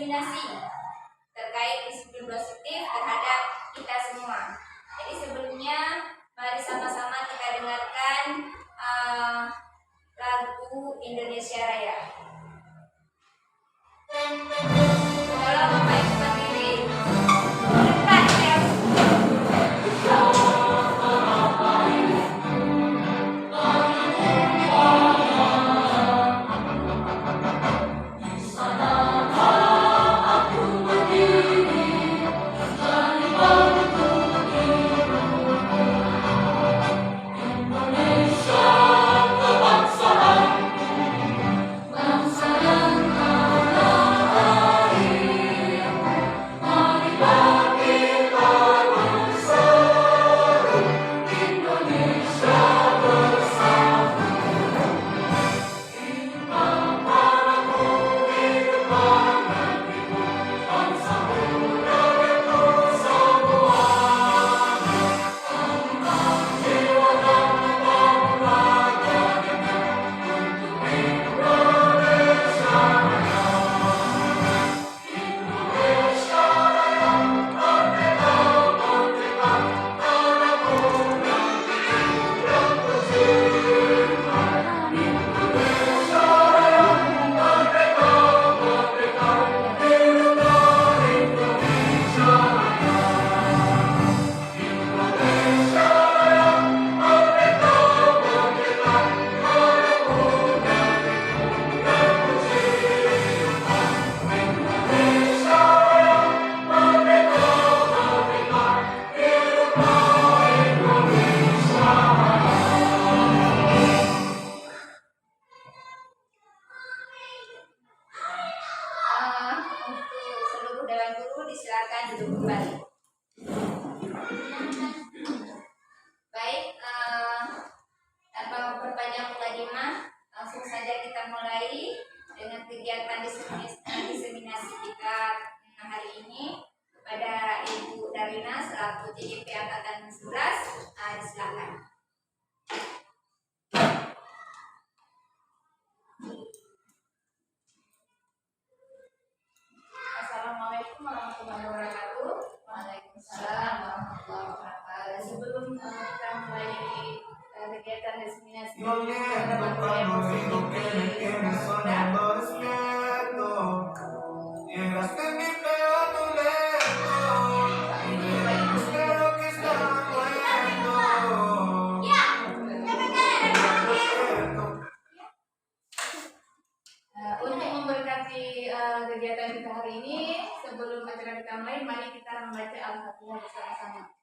diskriminasi terkait disiplin positif terhadap kita semua. Jadi sebelumnya mari sama-sama kita dengarkan lagu Indonesia Raya. Kalau Bapak Ibu berdiri, depan ya. Diseminasi kita hari ini kepada Ibu Darina selaku TGP Angkatan 11. Silakan. Assalamualaikum warahmatullahi wabarakatuh. Waalaikumsalam warahmatullahi wabarakatuh. Sebelum kita mulai kegiatan diseminasi kegiatan kita hari ini, sebelum acara kita mulai, mari kita membaca Al-Fatihah bersama-sama.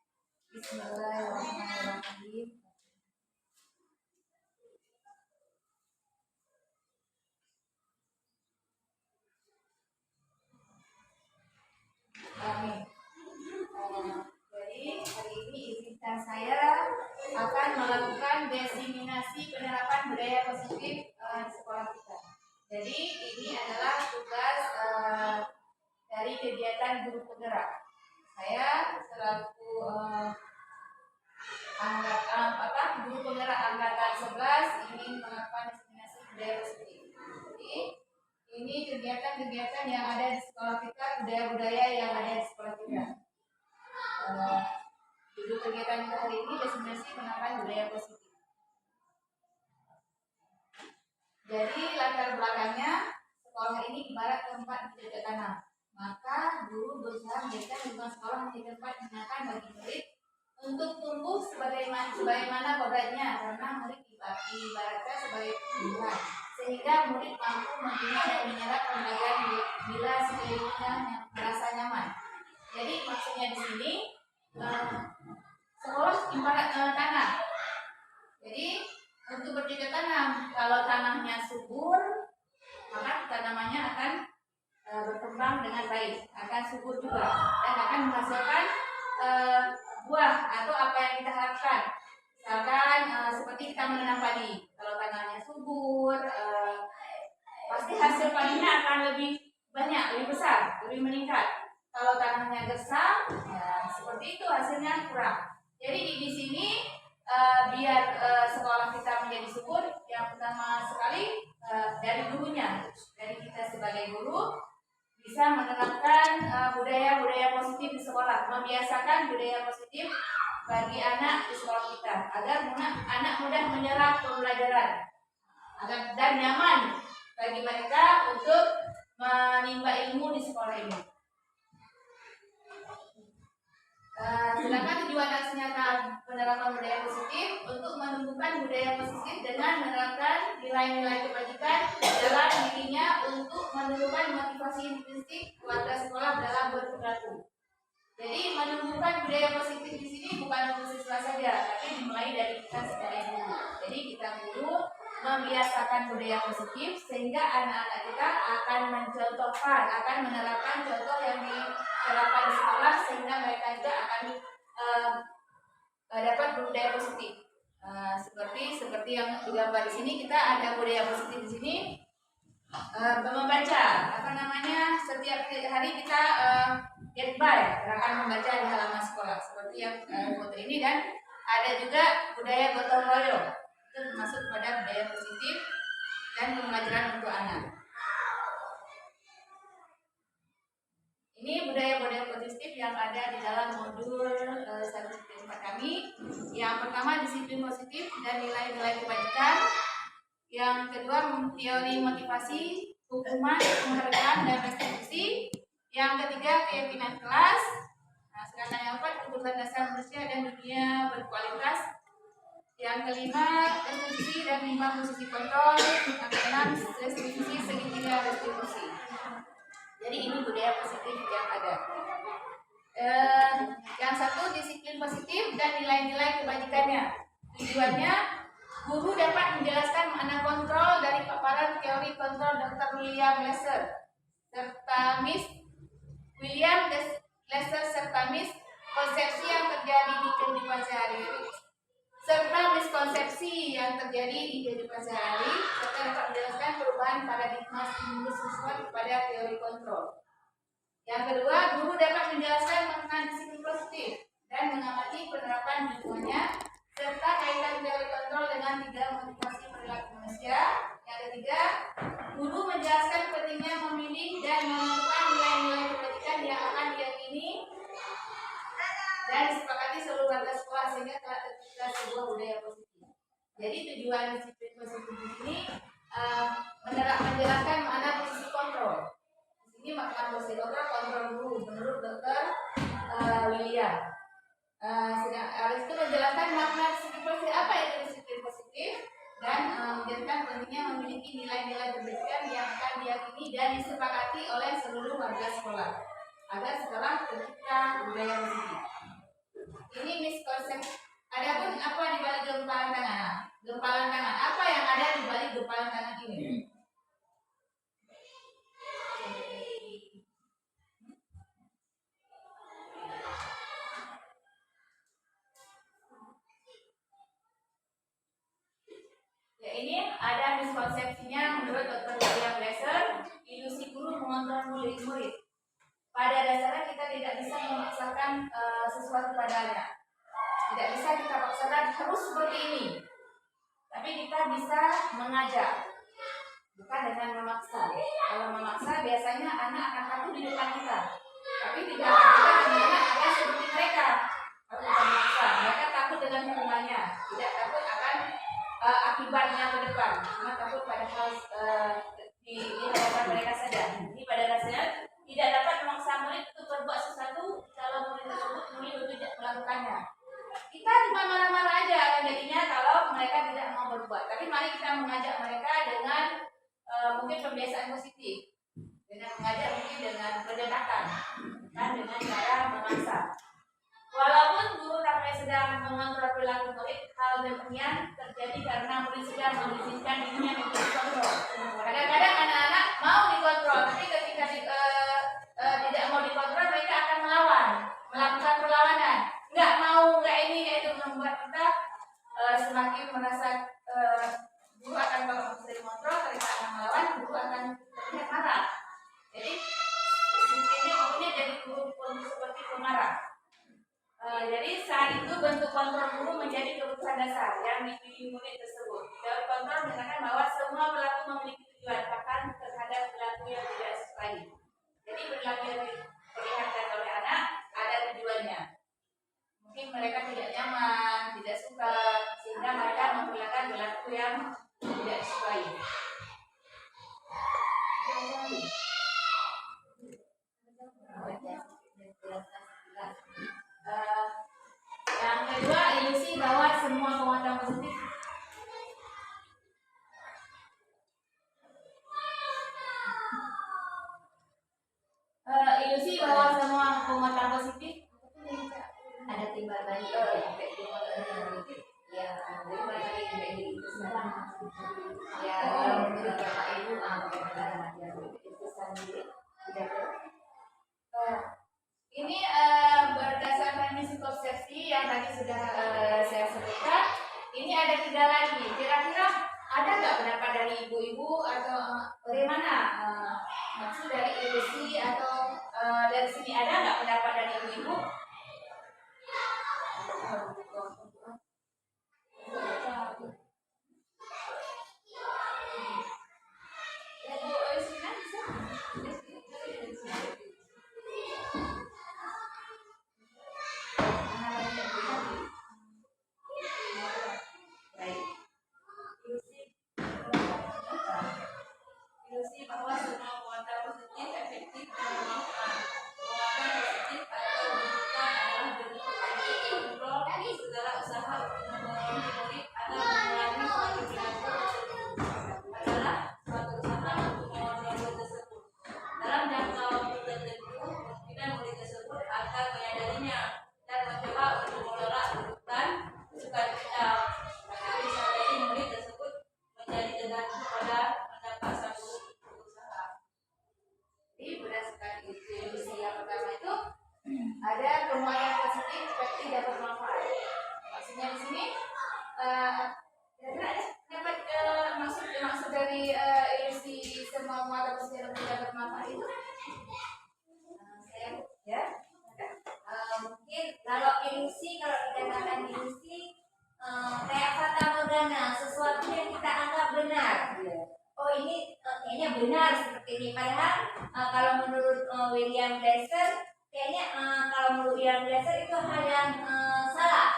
Bismillahirrahmanirrahim. Amin. Jadi hari ini izinkan saya akan melakukan diseminasi penerapan budaya positif di sekolah kita. Jadi ini adalah tugas dari kegiatan guru penggerak. Saya selaku guru penggerak angkatan 11 ingin melakukan diseminasi budaya positif. Jadi ini kegiatan-kegiatan yang ada di sekolah kita, budaya-budaya yang ada di sekolah kita. Judul kegiatan kita hari ini diseminasi penerapan budaya positif. Jadi latar belakangnya sekolah ini ibarat tempat bercocok tanam. Maka guru berusaha menjadikan lingkungan sekolah menjadi tempat menyenangkan bagi murid untuk tumbuh sebagaimana kodratnya, karena murid ibaratnya sebagai tumbuhan, sehingga murid mampu membina dan menyerap pembelajaran bila sekelilingnya merasa nyaman. Jadi maksudnya di sini sekolah ibarat tanah. Jadi untuk bercocok tanam, kalau tanahnya subur, maka tanamannya akan berkembang dengan baik, akan subur juga, dan akan menghasilkan buah atau apa yang kita harapkan. Misalkan seperti kita menanam padi, kalau tanahnya subur, pasti hasil padinya akan lebih banyak, lebih besar, lebih meningkat. Kalau tanahnya gersang, ya, seperti itu hasilnya kurang. Jadi di sini biar sekolah kita menjadi subur, yang pertama sekali dari gurunya, dari kita sebagai guru bisa menerapkan budaya-budaya positif di sekolah, membiasakan budaya positif bagi anak di sekolah kita agar anak mudah menyerap pembelajaran dan nyaman bagi mereka untuk menimba ilmu di sekolah ini. Sedangkan tujuan nyata penerapan budaya positif untuk menumbuhkan budaya positif dengan menerapkan nilai-nilai kebajikan dalam dirinya untuk menumbuhkan motivasi intrinsik warga sekolah dalam berperilaku. Jadi menumbuhkan budaya positif di sini bukan untuk siswa saja, tapi dimulai dari kita sebagai guru. Jadi kita guru membiasakan budaya positif sehingga anak-anak kita akan mencontohkan, akan menerapkan contoh yang diterapkan di sekolah sehingga mereka juga akan dapat budaya positif. Seperti yang digambar di sini, kita ada budaya positif di sini. Membaca, setiap hari kita get by, akan membaca di halaman sekolah seperti yang foto ini, dan ada juga budaya gotong royong. Itu termasuk pada budaya positif dan pembelajaran untuk anak. Ini budaya-budaya positif yang ada di dalam modul 1.4 kami. Yang pertama disiplin positif dan nilai-nilai kebajikan. Yang kedua teori motivasi, hukuman, penghargaan, dan restitusi. Yang ketiga keyakinan kelas. Sedangkan yang keempat kebutuhan dasar manusia dan dunia berkualitas. Yang kelima restitusi dan timbang posisi kontrol. Yang keenam restitusi segitiga restitusi. Jadi ini budaya positif yang ada. Yang satu disiplin positif dan nilai-nilai kebajikannya. Tujuannya guru dapat menjelaskan makna kontrol dari paparan teori kontrol Dr. William Lesser serta Miss William Lesser serta Miss konsepsi yang terjadi di kehidupan sehari-hari serta miskonsepsi yang terjadi di kehidupan sehari serta dapat menjelaskan perubahan paradigma stimulus siswa kepada teori kontrol. Yang kedua, guru dapat menjelaskan makna disiplin positif dan mengamati penerapan lingkungannya serta kaitan teori kontrol dengan 3 motivasi perilaku manusia. Yang ketiga, guru menjelaskan pentingnya memilih dan menentukan nilai-nilai kebajikan yang akan diyakini dan disepakati seluruh warga sekolah sehingga telah tercipta sebuah budaya positif. Jadi tujuan disiplin positif di sini menjelaskan makna posisi kontrol. Di sini makna posisi kontrol guru menurut Dr. William. Habis itu menjelaskan makna disiplin positif, apa itu disiplin positif, dan menjelaskan pentingnya memiliki nilai-nilai kebajikan yang akan diyakini dan disepakati oleh seluruh warga sekolah agar sekolah tercipta budaya positif. Ini miskonsepsi. Adapun apa di balik gempalan tangan? Gempalan tangan. Apa yang ada di balik gempalan tangan ini? Ya, ini ada miskonsepsinya menurut Dr. William Lesser, ilusi guru mengontrol murid-murid. Pada dasarnya kita tidak bisa memaksakan sesuatu padanya. Tidak bisa kita paksakan harus seperti ini. Tapi kita bisa mengajak, bukan dengan memaksa. Kalau memaksa biasanya anak akan takut di depan kita. Tapi di belakang kita anak-anak akan seperti mereka. Kalau kita memaksa, mereka takut dengan hukumannya. Tidak takut akan akibatnya ke depan. Cuma takut pada hal di hadapan mereka saja. Ini pada dasarnya tidak dapat memaksa murid untuk berbuat sesuatu kalau murid tersebut tidak melakukannya. Kita cuma marah-marah aja kan jadinya kalau mereka tidak mau berbuat. Tapi mari kita mengajak mereka dengan mungkin pembiasaan positif, dengan mengajak mungkin dengan pendekatan, dan dengan cara memaksa. Walaupun guru sampai sedang mengontrol perilaku murid, hal demikian terjadi karena murid sedang mengizinkan dirinya untuk dikontrol. Kadang-kadang anak-anak mau dikontrol, tapi ketika tidak mau dikontrol, mereka akan melakukan perlawanan. Nggak mau, nggak ini, itu membuat kita semakin merasa guru akan kalau sering kontrol, mereka akan melawan, guru akan terlihat marah. Jadi ini jadi guru seperti pemarah. Jadi saat itu bentuk kontrol guru menjadi kebutuhan dasar yang dipilih murid tersebut. Teori kontrol menyatakan bahwa semua yang tidak disukai. Yang kedua, ilusi bahwa semua penguatan positif ilusi bahwa semua penguatan positif ada timbangan ya, ya menurut Bapak Ibu ini berdasarkan psikosepsi yang tadi sudah saya sebutkan. Ini ada 3 lagi. Kira-kira ada nggak pendapat dari ibu-ibu atau bagaimana maksud dari ilusi atau dari sini ada nggak pendapat dari ibu-ibu? Ilusi bahwa semua penguatan positif efektif dan bermanfaat. Penguatan positif atau bukan adalah bentuk kontrol segala usaha untuk mempengaruhi murid atau mengulangi suatu perilaku adalah suatu usaha untuk mengontrol murid tersebut. Dalam jangka waktu tertentu, kemungkinan murid tersebut akan menyadarinya dan mencoba untuk menolak kedudukan sukacita. Maka bisa jadi murid tersebut menjadi tergantung pada pendapat sang guru usaha. Jadi berdasarkan ilusi yang pertama itu ada penguatan positif seperti dapat manfaat. Maksudnya di sini dapat maksud dari ilusi semua penguatan positif dapat manfaat itu saya ya mungkin kalau ilusi, kalau dikatakan ilusi kayak fata morgana, sesuatu yang kita anggap benar. Oh ini kayaknya benar seperti ini. Padahal kalau menurut William Glasser, kayaknya kalau menurut William Glasser itu hal yang salah.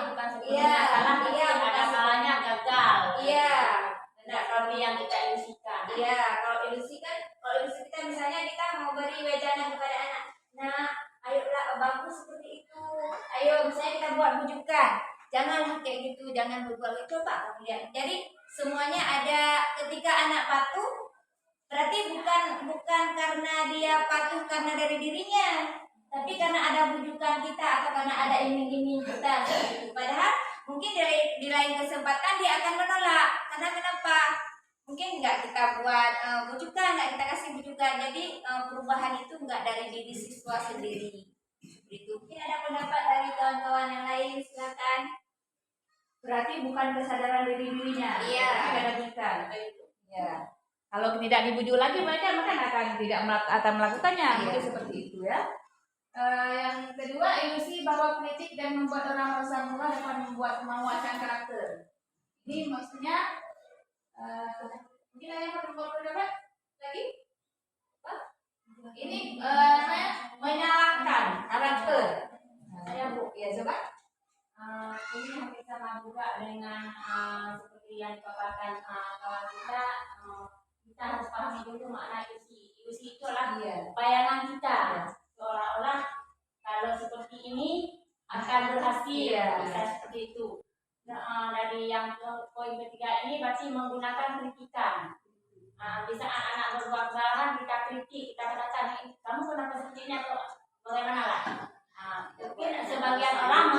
Bukan salah, ada salahnya gagal. Iya. Nah, kalau yang kita ilusikan. Iya, kalau ilusi kita misalnya kita mau beri wejana kepada anak. Nah, ayolah bagus seperti itu. Ayo misalnya kita buat bujukan. Jangan kayak gitu, jangan berbuat itu Pak. Kemudian jadi semuanya ada ketika anak patuh berarti bukan karena dia patuh karena dari dirinya, tapi karena ada bujukan kita atau karena ada iming-iming kita gitu. Padahal mungkin di lain kesempatan dia akan menolak. Karena kenapa? Mungkin nggak kita buat bujukan, nggak kita kasih bujukan. Jadi perubahan itu nggak dari diri siswa sendiri. Itu mungkin ada pendapat dari kawan-kawan yang lain, silakan. Berarti bukan kesadaran dirinya. Iya. Bukan. Ya. Kalau tidak dibujuk lagi mereka akan tidak melakukannya. Mungkin seperti itu ya. Yang kedua, ilusi bahwa kritik dan membuat orang merasa murah dapat membuat menguatkan karakter. Ini maksudnya mungkin ada yang mau berpendapat lagi? Ini menyalahkan karakter. Ya Bu, ya coba. Ini hampir sama juga dengan seperti yang dipaparkan kawan kita. Kita harus pahami dulu makna ilusi. Ilusi itu adalah bayangan kita. Seolah-olah kalau seperti ini akan berhasil. Bisa seperti itu. Nah, dari yang poin ketiga ini berarti menggunakan kritikan. Di saat anak berbuat kesalahan kita kritik, kita katakan kamu kenapa seperti ini atau bagaimana lah. Mungkin sebagian orang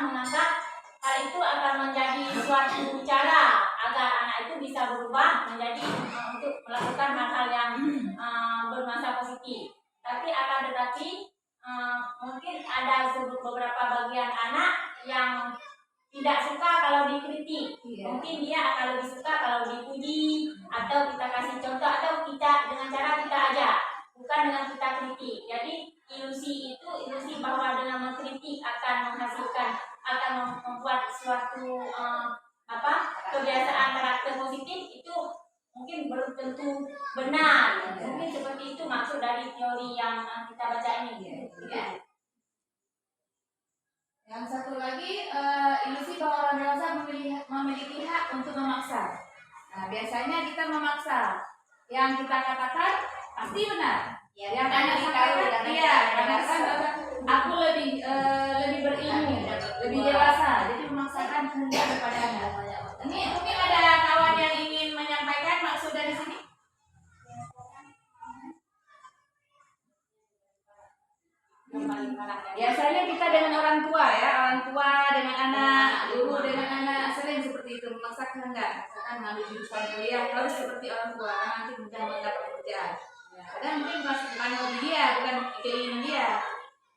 menganggap hal itu akan menjadi suatu cara agar anak itu bisa berubah menjadi untuk melakukan hal-hal yang bermanfaat positif. Tapi akan tetapi mungkin ada beberapa bagian anak yang tidak suka kalau dikritik. Mungkin dia akan lebih suka kalau dipuji atau kita kasih contoh atau kita dengan cara kita ajak, bukan dengan kita kritik. Jadi ilusi bahwa dengan mengkritik akan menghasilkan, akan membuat suatu kebiasaan karakter positif itu mungkin belum tentu benar. Mungkin seperti itu maksud dari teori yang kita baca ini. Ya. Yang satu lagi ilusi bahwa orang dewasa hak untuk memaksa. Nah, biasanya kita memaksa. Yang kita katakan pasti benar. Ya, Yang anak katakan iya, karena aku lebih berilmu, lebih dewasa, jadi memaksakan kehendak kepada anak. Ini mungkin ada kawan yang ingin menyampaikan maksud dari sini. Biasanya kita dengan orang tua ya, orang tua dengan anak, guru dengan anak, sering seperti itu memaksa kehendak. Misalkan mengambil jurusan kuliah harus seperti orang tua, karena nanti mudah mendapat pekerjaan. Kadang mungkin bukan hobi dia, bukan keinginan dia.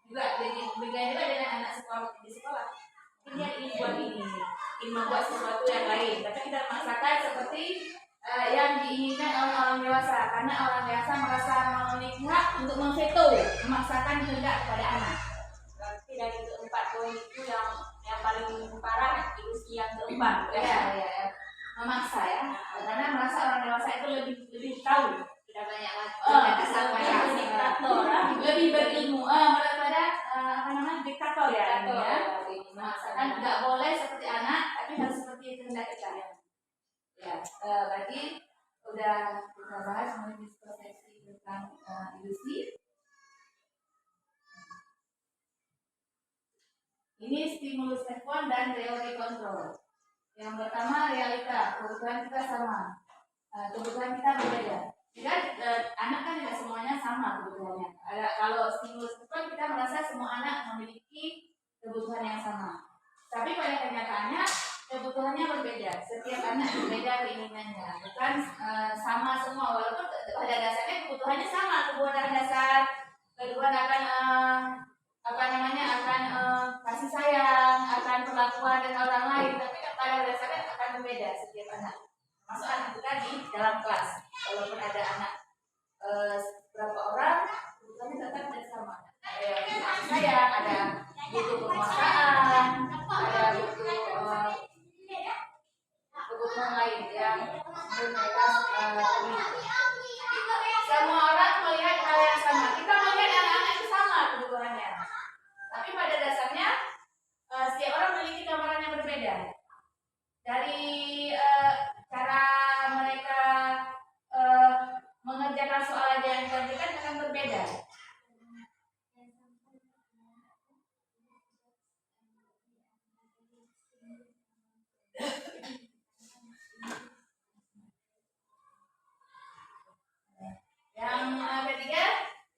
Juga dengan anak sekolah di sekolah. Mungkin dia ingin buat ini, ingin membuat sesuatu yang lain. Tapi kita memaksakan seperti yang diinginkan oleh orang dewasa, karena orang dewasa merasa memiliki hak untuk memveto, memaksakan kehendak kepada anak. Berarti dari keempat poin itu yang paling parah ilusi yang keempat. Ya. Memaksa ya, karena merasa orang dewasa itu lebih tahu, Sudah banyak lebih berilmu, daripada diktator ya. Memaksakan tidak boleh seperti anak, tapi harus seperti kehendak kita. Ya, berarti udah kita bahas mengenai persepsi tentang ilusi. Ini stimulus respon dan teori kontrol. Yang pertama realita, kebutuhan kita sama, kebutuhan kita berbeda. Jika anak kan tidak semuanya sama kebutuhannya. Kalau stimulus respon kita merasa semua anak memiliki kebutuhan yang sama. Tapi pada kenyataannya kebutuhannya berbeda. Setiap anak berbeda keinginannya, bukan sama semua. Walaupun pada dasarnya kebutuhannya sama, kebutuhan dasar, kebutuhan akan kasih sayang, akan perlakuan dengan orang lain. Tapi pada dasarnya akan berbeda setiap anak. Masuk anak kita di dalam kelas, walaupun ada anak berapa orang, kebutuhannya tetap tidak sama. Ada kasih sayang, ada butuh penguasaan, ada butuh kebutuhan lain yang mereka semua orang melihat hal yang sama. Kita melihat anak-anak itu sama kebutuhannya, tapi pada dasarnya setiap orang memiliki gambaran yang berbeda. Dari cara mereka mengerjakan soal aja yang dikerjakan akan berbeda. Yang ketiga,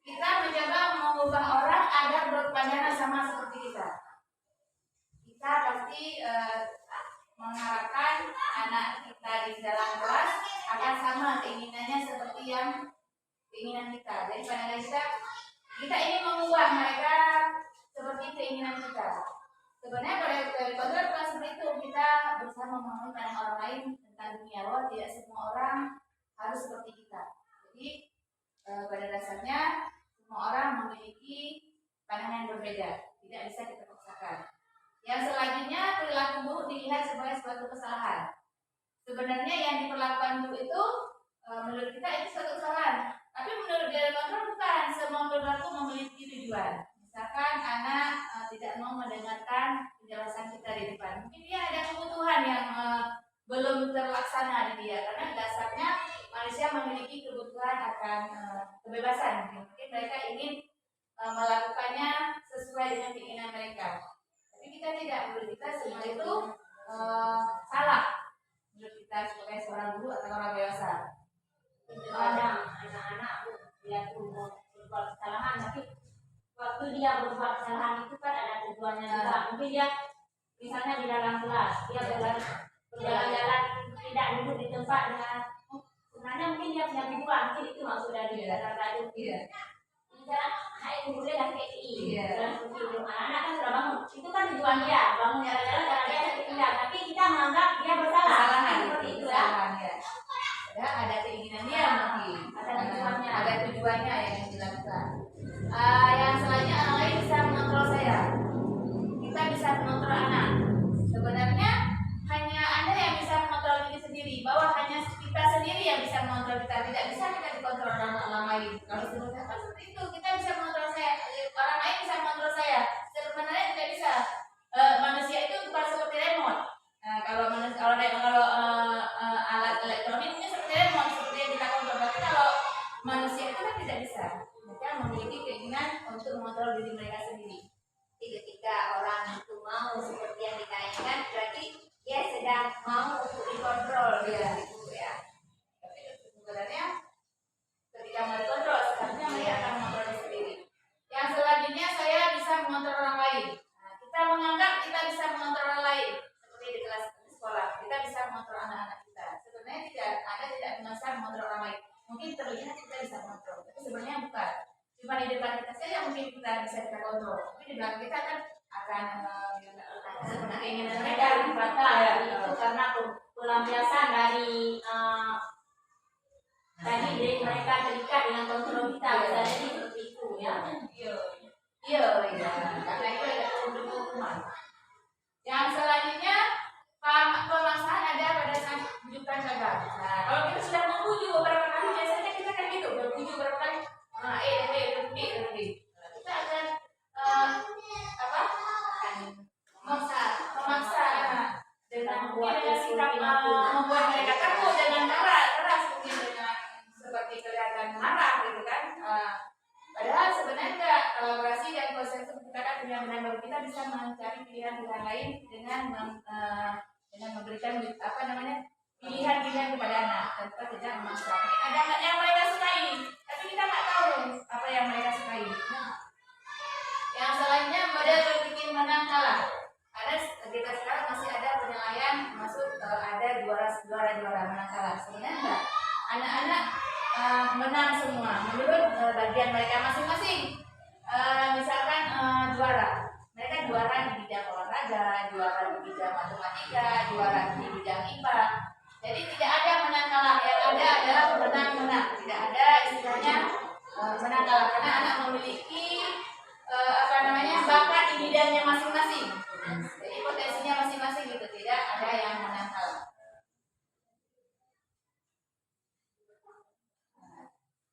kita mencoba mengubah orang agar berpandangan sama seperti kita. Kita pasti mengharapkan anak kita di dalam kelas akan sama keinginannya seperti yang keinginan kita. Jadi pandangan kita ingin mengubah mereka seperti keinginan kita. Sebenarnya pada kelas seperti itu kita berusaha memahami pandangan orang lain tentang dunia, bahwa tidak semua orang harus seperti kita. Jadi pada dasarnya semua orang memiliki pandangan yang berbeda, tidak bisa kita paksakan. Yang selanjutnya, perilaku buruk dilihat sebagai suatu kesalahan. Sebenarnya yang diperlakukan buruk itu menurut kita itu suatu kesalahan, tapi menurut dari kontrol bukan. Semua perilaku memiliki tujuan. Misalkan anak tidak mau mendengarkan penjelasan kita di depan, mungkin dia ada kebutuhan yang belum terlaksana di dia, karena dasarnya manusia memiliki kebutuhan akan kebebasan. Mungkin mereka ingin melakukannya sesuai dengan keinginan mereka. Tapi kita tidak, menurut kita semua itu salah. Menurut kita sebagai seorang guru atau orang dewasa. Ada anak-anak dia tuh berbuat kesalahan, tapi waktu dia berbuat kesalahan itu kan ada tujuannya juga. Mungkin dia misalnya di dalam kelas dia berjalan-jalan tidak duduk di tempat dengan sebenarnya mungkin dia punya tujuan, mungkin itu maksud dari kata itu. Misalnya hai kemudian dah KPI, anak-anak kan sudah bangun, itu kan tujuan dia bangun jalan-jalan karena dia sakit pinggang, tapi kita menganggap dia bersalah. Seperti itu ya. Ada keinginan dia mungkin, ada tujuannya yang dilakukan. Yang selanjutnya orang lain bisa mengontrol saya, kita bisa mengontrol anak. Sebenarnya hanya Anda yang bisa mengontrol diri sendiri, bahwa hanya kita sendiri yang bisa mengontrol kita, tidak bisa kita dikontrol orang lain. Kalau seperti itu, kita bisa mengontrol saya, orang lain bisa mengontrol saya. Sebenarnya tidak bisa. Manusia itu bukan seperti remote. Kalau mau untuk dikontrol ya itu ya. Tapi sebenarnya ketika mau dikontrol seharusnya mereka akan mengontrol sendiri. Yang selanjutnya saya bisa mengontrol orang lain. Nah, kita menganggap kita bisa mengontrol orang lain seperti di kelas sekolah kita bisa mengontrol anak-anak kita. Sebenarnya tidak bisa mengontrol orang lain. Mungkin terlihat kita bisa mengontrol, tapi sebenarnya bukan. Cuma di depan kita saja mungkin kita bisa kita kontrol, tapi di belakang kita kan akan sebenarnya keinginan mereka batal ya, itu karena pelampiasan dari tadi dari mereka terikat dengan kontrol kita, bisa jadi seperti itu ya. Iya, karena itu ada hukuman. Yang selanjutnya pemaksaan ada pada saat bujukan gagal. Nah, kalau kita sudah membujuk beberapa kali, biasanya kita kan gitu, berbujuk beberapa kali. Nah, kita akan memaksa dengan sikap membuat mereka takut dengan keras mungkin dengan seperti kelihatan marah gitu kan. Padahal sebenarnya enggak, kolaborasi dan konsensus kita kan benar-benar baru kita bisa mencari pilihan-pilihan lain dengan memberikan pilihan-pilihan kepada anak tanpa tidak memaksa. Ada anak yang mereka sukai, tapi kita nggak tahu apa yang mereka sukai. Yang selanjutnya model berpikir menang kalah. Ada kita sekarang masih ada penilaian masuk ada juara menang kalah. Sebenarnya enggak. Anak-anak menang semua menurut bagian mereka masing-masing. Misalkan juara, mereka juara di bidang olahraga, juara di bidang matematika, juara di bidang IPA. Jadi tidak ada menang kalah, yang ada adalah menang-menang. Tidak ada istilahnya menang kalah karena anak memiliki bakat di bidangnya masing-masing. Jadi potensinya masing-masing gitu, tidak ada yang menang kalah.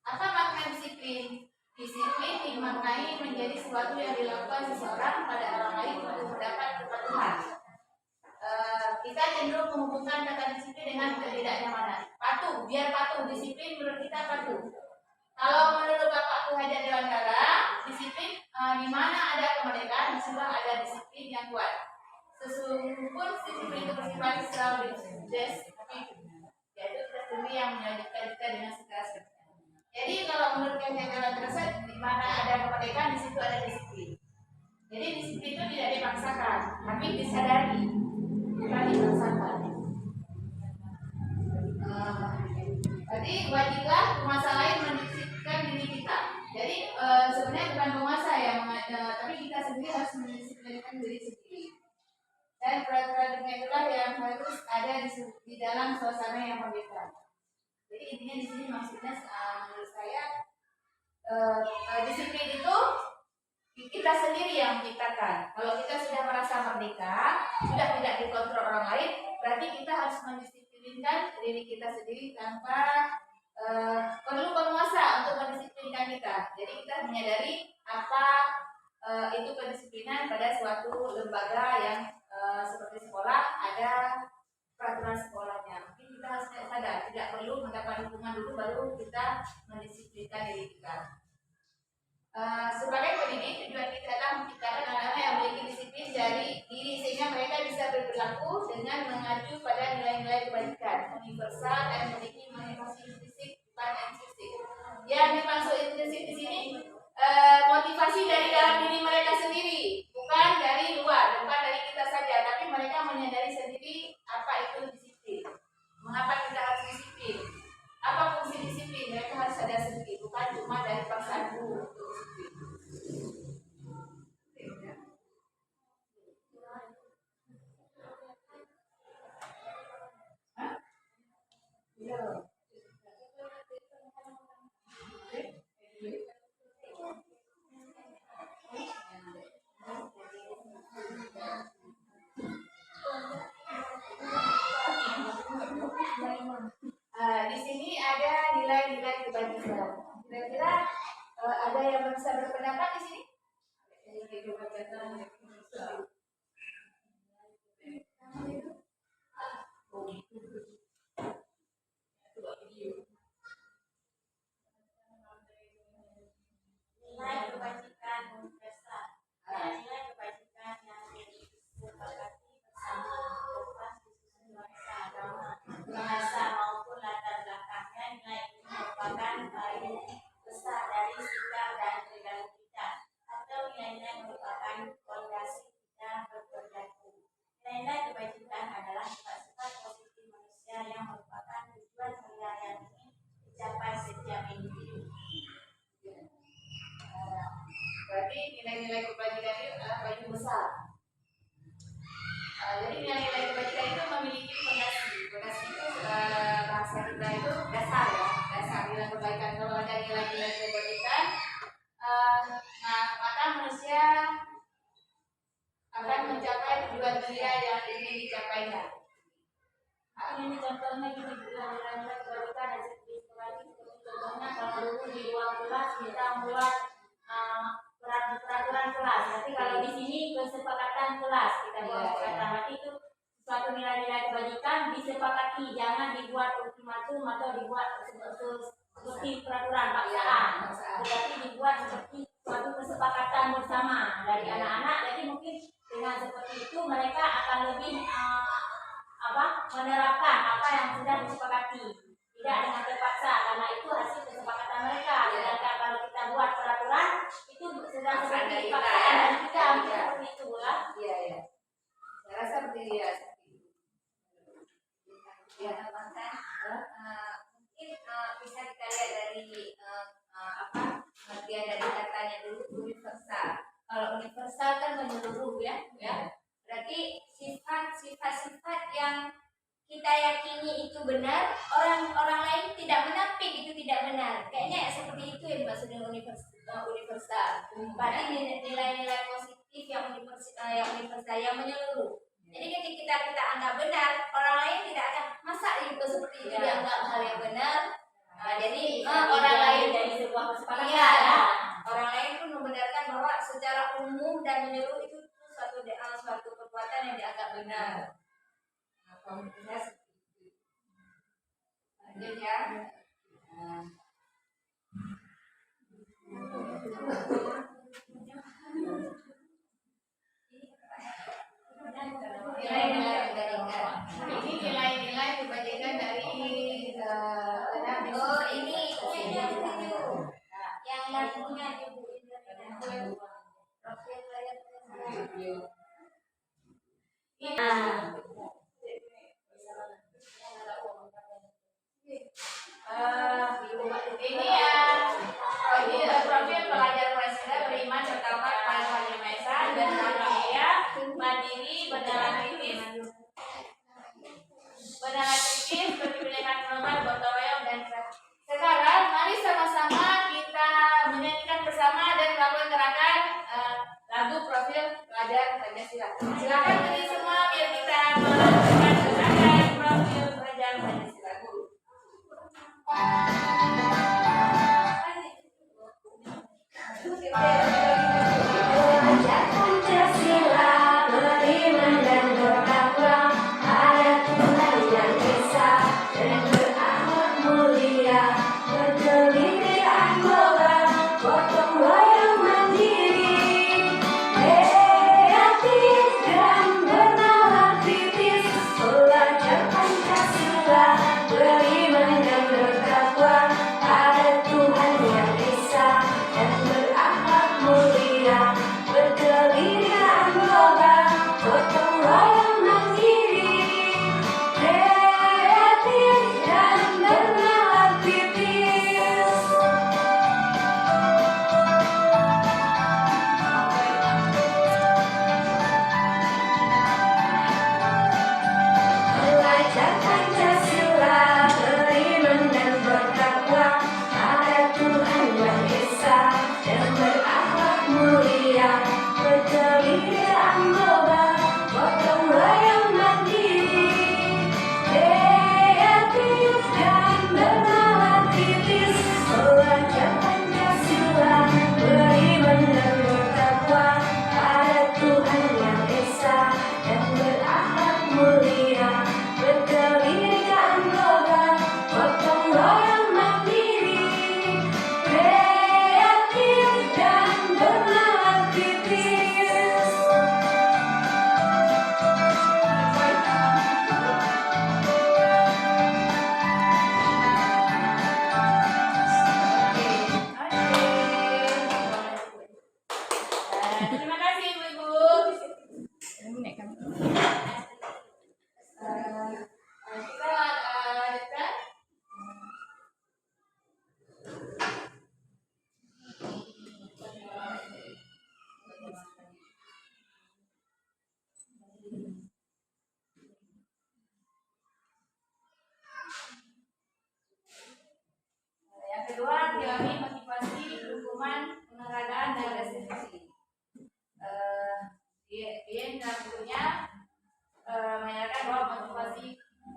Apa makna disiplin? Disiplin dimaknai menjadi sesuatu yang dilakukan seseorang pada orang lain untuk mendapat kepatuhan. Kita cenderung menghubungkan kata disiplin dengan ketidaknyamanan. Patuh, biar patuh. Disiplin menurut kita patuh. Kalau menurut Bapak Hajar Dewantara, disiplin di mana ada kemerdekaan, di situ ada disiplin yang kuat. Sesungguhnya disiplin itu bersifat self-destructive, yaitu kita sendiri yang menyelamatkan kita dengan sekeras-kerasnya. Jadi kalau menurut Hajar Dewantara, di mana ada kemerdekaan, di situ ada disiplin. Jadi disiplin itu tidak dipaksakan, tapi disadari, bukan dipaksakan. Jadi wajiblah penguasa lain mendisiplinkan diri kita. Jadi sebenarnya bukan penguasa ya, tapi kita sendiri harus mendisiplinkan diri sendiri. Dan peraturan itulah yang harus ada di dalam suasana yang merdeka. Jadi intinya di sini maksudnya menurut saya disiplin itu kita sendiri yang menciptakan. Kalau kita sudah merasa merdeka, sudah tidak dikontrol orang lain, berarti kita harus mendisiplinkan diri kita sendiri tanpa perlu penguasa untuk mendisiplinkan kita. Jadi kita menyadari apa itu kedisiplinan pada suatu lembaga yang seperti sekolah ada peraturan sekolahnya. Mungkin kita harus sadar, tidak perlu mendapat hukuman dulu baru kita mendisiplinkan diri kita. Sebagai pendidik, tujuan kita adalah menciptakan anak-anak yang memiliki disiplin dari diri sehingga mereka bisa berperilaku dengan mengacu pada nilai-nilai kebaikan, universal dan memiliki motivasi intrinsik bukan ekstrinsi. Yang dimaksud intrinsik di sini motivasi dari dalam diri mereka sendiri, bukan dari luar, bukan dari kita saja, tapi mereka menyadari sendiri apa itu disiplin. Mengapa kita harus disiplin? Apa fungsi disiplin? Mereka harus sadar sendiri, bukan cuma dari paksaan guru untuk disiplin. Di sini ada nilai-nilai kebajikan. Kira-kira ada yang bisa berpendapat di sini? Nilai kebajikan universal. Nilai kebajikan yang disepakati bersama lepas disusun yang merupakan tujuan penilaian ini dicapai setiap individu. Berarti nilai-nilai kebajikan itu adalah payung besar. Jadi nilai-nilai kebajikan itu memiliki fondasi. Fondasi itu bahasa kita itu dasar ya, dasar nilai kebaikan. Kalau ada nilai-nilai kebajikan, maka manusia akan mencapai tujuan dia yang ingin dicapainya. Ini contohnya gini juga nilai-nilai kebajikan ada seperti lagi. Contohnya kalau dulu di ruang kelas kita membuat peraturan kelas. Tapi kalau di sini kesepakatan kelas kita buat kesepakatan. Berarti itu suatu nilai-nilai kebajikan disepakati, jangan dibuat ultimatum atau dibuat seperti peraturan paksaan. Tetapi dibuat seperti suatu kesepakatan bersama dari anak-anak. Jadi mungkin dengan seperti itu mereka akan lebih menerapkan apa yang sudah disepakati, tidak dengan terpaksa, karena itu hasil kesepakatan mereka. Sedangkan kalau kita buat peraturan itu sudah seperti paksaan dari kita, seperti itu lah. Iya ya. Saya rasa seperti ya. Ya, bahkan mungkin bisa kita lihat dari pengertian dari katanya dulu universal. Kalau universal kan menyeluruh ya. Berarti sifat-sifat yang kita yakini itu benar, orang lain tidak menampik itu tidak benar. Kayaknya ya seperti itu yang maksudnya universal. Berarti nilai-nilai positif yang universal yang menyeluruh. Jadi ketika kita anggap benar, orang lain tidak akan masa itu seperti itu dianggap hal yang benar. Jadi orang lain dari sebuah kesepakatan. Iya, orang lain pun membenarkan bahwa secara umum dan menyeluruh itu suatu perbuatan yang dianggap benar. Komunitas lanjut ya. Ini nilai-nilai kebajikan dari ini yang lagunya Ibu Ini ya profil pelajar Pancasila beriman bertauhid pada Tuhan Yang Maha Esa dan mulia, mandiri, bernalar kritis, berpikiran normal, gotong royong dan sekarang mari sama-sama kita menyanyikan bersama dan melakukan gerakan lagu profil pelajar Pancasila. Silakan berdiri semua biar kita melakukan gerakan profil pelajar Pancasila. Pelajar Pancasila beriman dan bertakwa pada Tuhan Yang Esa dan berakhlak mulia, berkelitian global, gotong royong mandiri, kreatif dan bernalar kritis. Pelajar Pancasila beriman dan bertakwa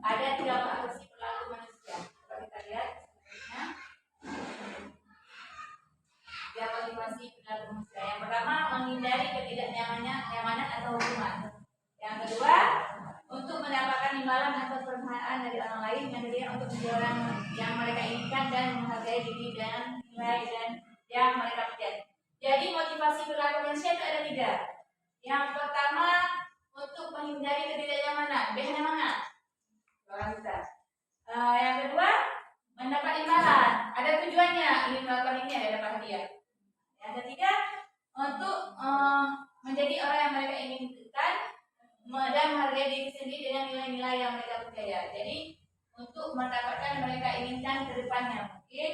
ada 3 motivasi perilaku manusia. Coba kita lihat. Ya, motivasi perilaku manusia. Yang pertama, menghindari ketidaknyamanan atau hukuman. Yang kedua, untuk mendapatkan imbalan atau penghargaan dari orang lain. Yang ketiga, untuk menjadi orang yang mereka inginkan dan menghargai diri dan nilai dan yang mereka percaya. Jadi motivasi perilaku manusia itu ada 3. Yang pertama, untuk menghindari ketidaknyamanan. Biasanya mana? Orang kita. Yang kedua, mendapat imbalan. Ada tujuannya, ingin melakukan ini ada dapat hadiah. Yang ketiga, untuk menjadi orang yang mereka inginkan dan menghargai diri sendiri dengan nilai-nilai yang mereka percaya. Jadi untuk mendapatkan yang mereka inginkan ke depannya, mungkin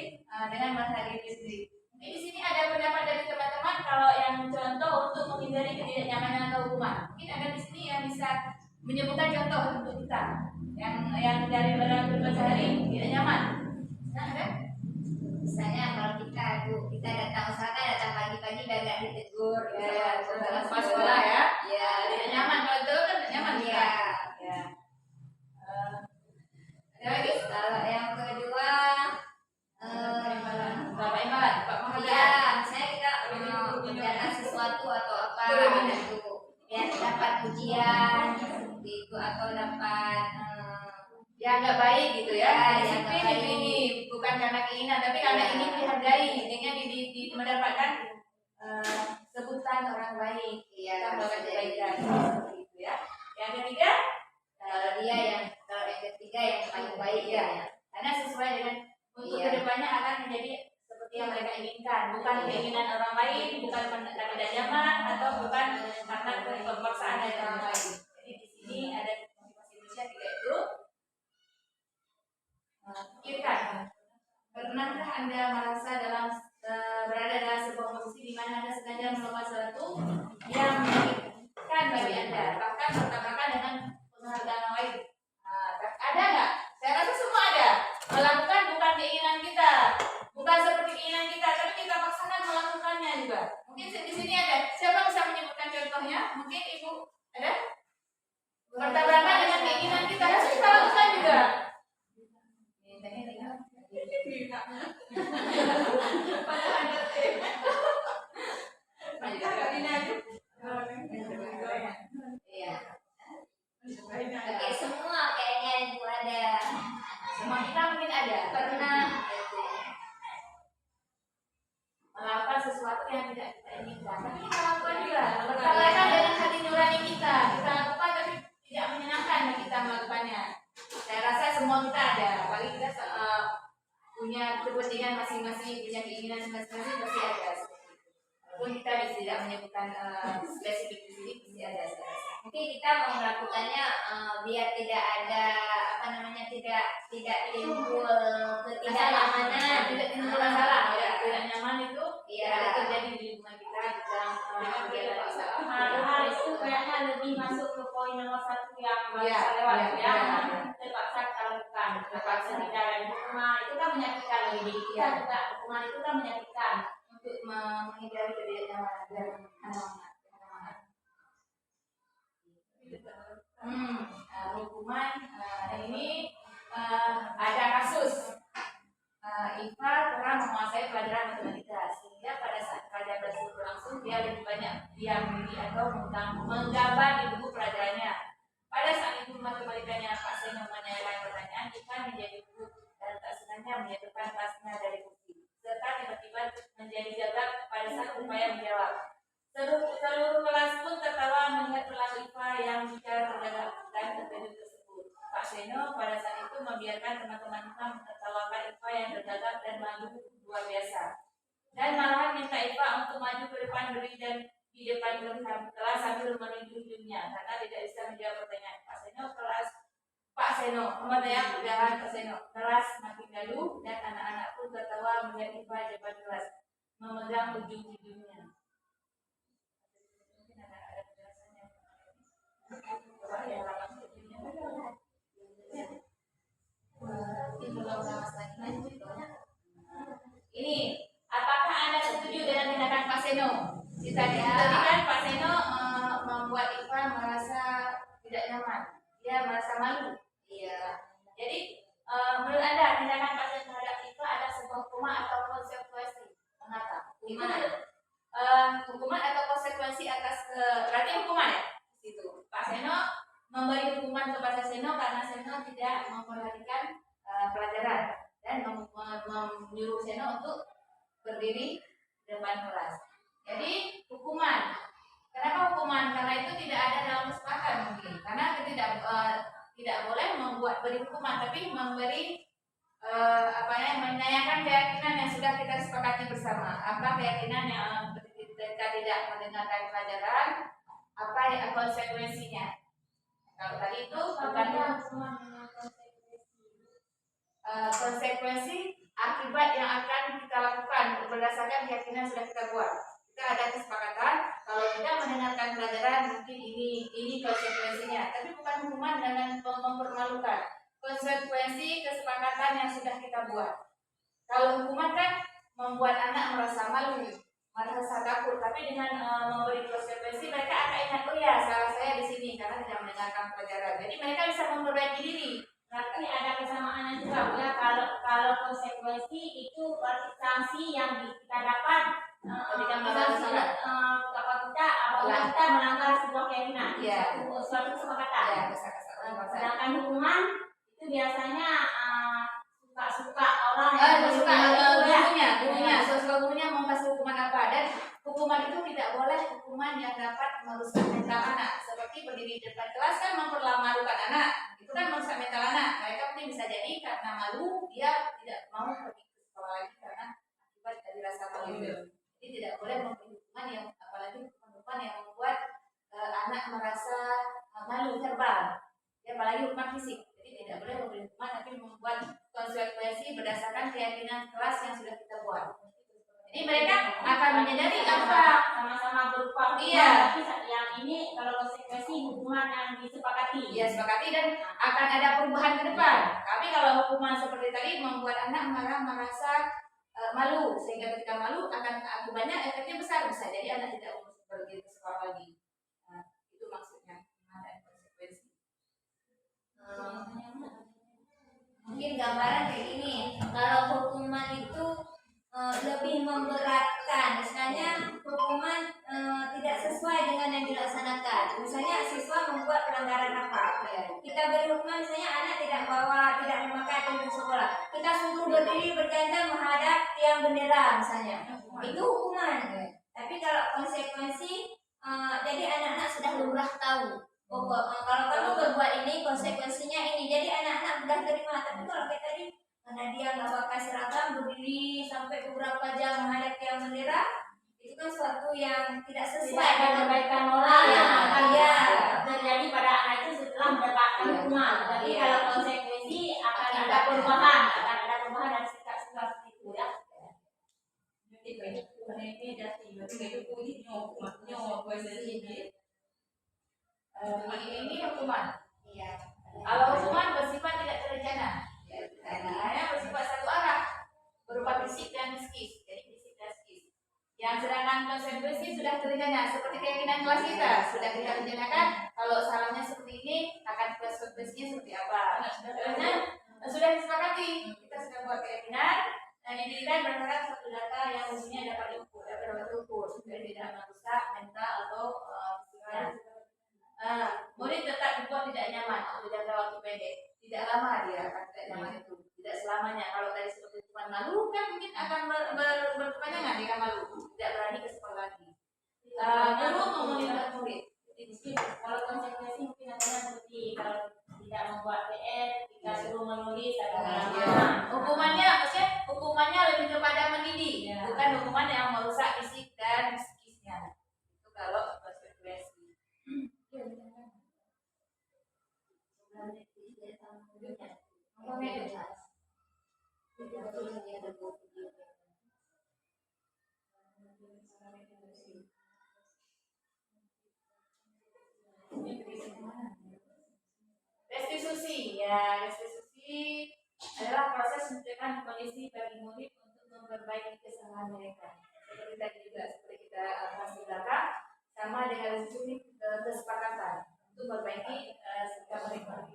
dengan menghargai diri sendiri. Mungkin di sini ada pendapat dari teman-teman kalau yang contoh untuk menghindari ketidaknyamanan atau hukuman. Mungkin ada di sini yang bisa menyebutkan contoh untuk kita yang dari berbagai sehari tidak nyaman. Nah, ada? Misalnya kalau kita datang usahakan datang pagi-pagi agak ditegur Ya, dalam sekolah ya. Ya, Tidak nyaman kalau itu kan tidak nyaman ya. ya. Ada lagi? Kalau yang kedua Bapak imbalan, Pak ya, misalnya kita mengerjakan sesuatu atau apa gitu, biar dapat ujian seperti itu atau dapat yang nggak baik gitu ya. Ya, Disiplin yang nggak itu baik. ini bukan karena keinginan tapi karena Ya. ingin dihargai, dengan mendapatkan sebutan orang baik. Iya, Kita melakukan bisa kebaikan jadi. seperti itu ya. Yang ketiga, kalau yang ketiga yang paling baik Iya. ya. karena sesuai dengan untuk Iya. kedepannya akan menjadi seperti yang mereka inginkan, bukan Iya. keinginan orang lain, bukan karena tidak nyaman atau bukan karena pemaksaan dari orang lain. Jadi di sini ada motivasi manusia 3 itu. Pikirkan, pernahkah Anda merasa berada dalam sebuah posisi di mana Anda sengaja melakukan sesuatu yang menyakitkan bagi Anda, bahkan bertabrakan dengan penghargaan orang lain? Ada nggak? Saya rasa semua ada. Melakukan bukan keinginan kita, bukan seperti keinginan kita, tapi kita paksakan melakukannya juga. Mungkin di sini ada. Siapa bisa menyebutkan contohnya? Mungkin Ibu ada? Bertabrakan dengan keinginan kita, harus kita lakukan juga. Iya. Oke, semua kayaknya itu ada. Semua kita mungkin ada Pernah melakukan sesuatu yang tidak kita inginkan, tapi kita lakukan juga. Bertabrakan dengan hati nurani kita lakukan tapi tidak menyenangkan bagi kita melakukannya. Saya rasa semua kita ada, apalagi kita punya kepentingan masing-masing, punya keinginan masing-masing, pasti ada. Walaupun kita tidak menyebutkan spesifik di sini, pasti ada. Saya rasa. mungkin kita mau melakukannya biar tidak ada tidak timbul ketidaknyamanan. Tidak timbul masalah ya. Ya. Tidak nyaman itu Iya. ada terjadi di lingkungan kita di dalam kegiatan. Hal itu kayaknya lebih masuk ke poin nomor 1 yang baru Iya, saya lewat iya, ya. iya. Terpaksa kita lakukan, Terpaksa. tidak ada hukuman itu kan menyakitkan bagi diri kita Iya. juga. Hukuman itu kan menyakitkan. Untuk menghindari ketidaknyamanan dan anak-anak. Hukuman ini ada kasus Iva pernah menguasai pelajaran matematika sehingga pada saat pelajaran tersebut berlangsung dia lebih banyak diam diri atau menggambar di buku pelajarannya. Pada saat itu matematikanya Pak Seno menanyakan pertanyaan, Iva menjadi duduk dan tak sengaja menjatuhkan tasnya dari kursi serta tiba-tiba menjadi gagap pada saat upaya menjawab. Seluruh kelas pun tertawa melihat perilaku Iva yang bicara tergagap dan terkejut tersebut. Pak Seno pada saat itu membiarkan teman-teman Iva menertawakan Iva yang tergagap dan maju luar biasa. Dan malahan minta Iva untuk maju ke depan berdiri dan di depan kelas sambil menunjuk hidungnya karena tidak bisa menjawab pertanyaan. Pak Seno, pertanyaan Pak Seno. Kelas makin gaduh dan anak-anak pun tertawa melihat Iva di depan kelas memegang ujung hidungnya. Ini, apakah Anda setuju dengan tindakan Pak Seno? Tadi kan Pak Seno membuat Iva merasa tidak nyaman, dia merasa malu. Iya. memperhatikan pelajaran dan menyuruh Seno untuk berdiri di depan kelas. Jadi hukuman. Kenapa hukuman? Karena itu tidak ada dalam kesepakatan mungkin. Karena tidak boleh membuat beri hukuman, tapi memberi menanyakan keyakinan yang sudah kita sepakati bersama. Apa keyakinan yang kita tidak mendengarkan pelajaran? Apa konsekuensinya? Kalau tadi itu bukan konsekuensi akibat yang akan kita lakukan berdasarkan keyakinan yang sudah kita buat. Kita ada kesepakatan kalau kita mendengarkan pelajaran mungkin ini konsekuensinya, tapi bukan hukuman dengan mempermalukan. Konsekuensi kesepakatan yang sudah kita buat. Kalau hukuman kan membuat anak merasa malu, merasa takut, tapi dengan memberi konsekuensi mereka akan ingat, oh ya salah saya di sini karena tidak mendengarkan pelajaran. Jadi mereka bisa memperbaiki diri. Berarti ada kesamaan juga ya, kalau konsekuensi itu berarti sanksi yang kita dapat ketika kita melanggar sebuah keyakinan, suatu kesepakatan. Sedangkan hukuman itu biasanya suka orang yang gurunya mau kasih hukuman apa, dan hukuman itu tidak boleh hukuman yang dapat merusak mental anak. Seperti berdiri di depan kelas kan mempermalukan anak, itu kan merusak mental anak. Mereka mungkin bisa jadi karena malu dia tidak mau pergi ke sekolah lagi karena akibat dari rasa malu itu. Jadi tidak boleh memberi hukuman yang apalagi hukuman yang membuat anak merasa malu verbal, ya, apalagi hukuman fisik. Jadi tidak boleh memberi hukuman tapi membuat konsekuensi berdasarkan keyakinan kelas yang sudah kita buat. Jadi mereka akan menyadari apa sama-sama berupa hukuman, iya. Tapi yang ini kalau konsekuensi hukuman yang disepakati. Ya, sepakati dan akan ada perubahan ke depan. Tapi kalau hukuman seperti tadi membuat anak malah merasa malu, sehingga ketika malu akan akibatnya efeknya besar, bisa jadi anak tidak mau pergi ke sekolah lagi. Nah, itu maksudnya ada konsekuensi. Mungkin gambaran kayak gini, kalau hukuman itu lebih memberatkan, misalnya hukuman tidak sesuai dengan yang dilaksanakan. Misalnya siswa membuat pelanggaran apa, kita beri hukuman, misalnya anak tidak memakai kunjung sekolah, kita suruh berdiri berjanda menghadap tiang bendera misalnya, itu hukuman. Tapi kalau konsekuensi, jadi anak-anak sudah lumrah tahu, kalau kamu berbuat ini konsekuensinya ini, jadi anak-anak mudah terima. Tapi kalau kayak tadi karena dia nggak pakai seragam berdiri sampai beberapa jam menghadap tiang bendera, itu kan suatu yang tidak sesuai dengan kebaikan moral yang akan ya terjadi pada anak itu setelah mendapatkan hukuman. Tapi kalau konsekuensi akan ada perubahan dari sikap-sikap itu ya. Ini hukuman. iya. Kalau hukuman bersifat tidak terencana, hanya bersifat satu arah, berupa fisik dan psikis. Jadi fisik dan psikis. Yang sedangkan konsekuensi sudah terencana, seperti keyakinan kelas kita sudah kita rencanakan. Kalau salahnya seperti ini, akan konsekuensinya seperti apa? Karena sudah disepakati, kita sudah buat keyakinan dan didirikan berdasarkan suatu data yang mestinya dapat diukur, supaya tidak merusak mental atau fisiknya. Murid tetap dibuat tidak nyaman untuk jangka waktu pendek. Tidak lama dia akan tidak nyaman itu. Tidak selamanya. Kalau tadi seperti cuma malu kan mungkin akan berkepanjangan dia malu. Tidak berani ke sekolah lagi. Guru memonitor murid. Kalau konsekuensi mungkin nantinya seperti kalau tidak membuat PR, kita suruh menulis atau Hukumannya lebih kepada mendidik, bukan hukuman yang merusak fisik dan psikisnya. Itu kalau konsekuensi. Restitusi, ya restitusi adalah proses menciptakan kondisi bagi murid untuk memperbaiki kesalahan mereka. Seperti tadi juga seperti kita bahas di belakang, sama dengan restitusi kesepakatan untuk memperbaiki sikap mereka.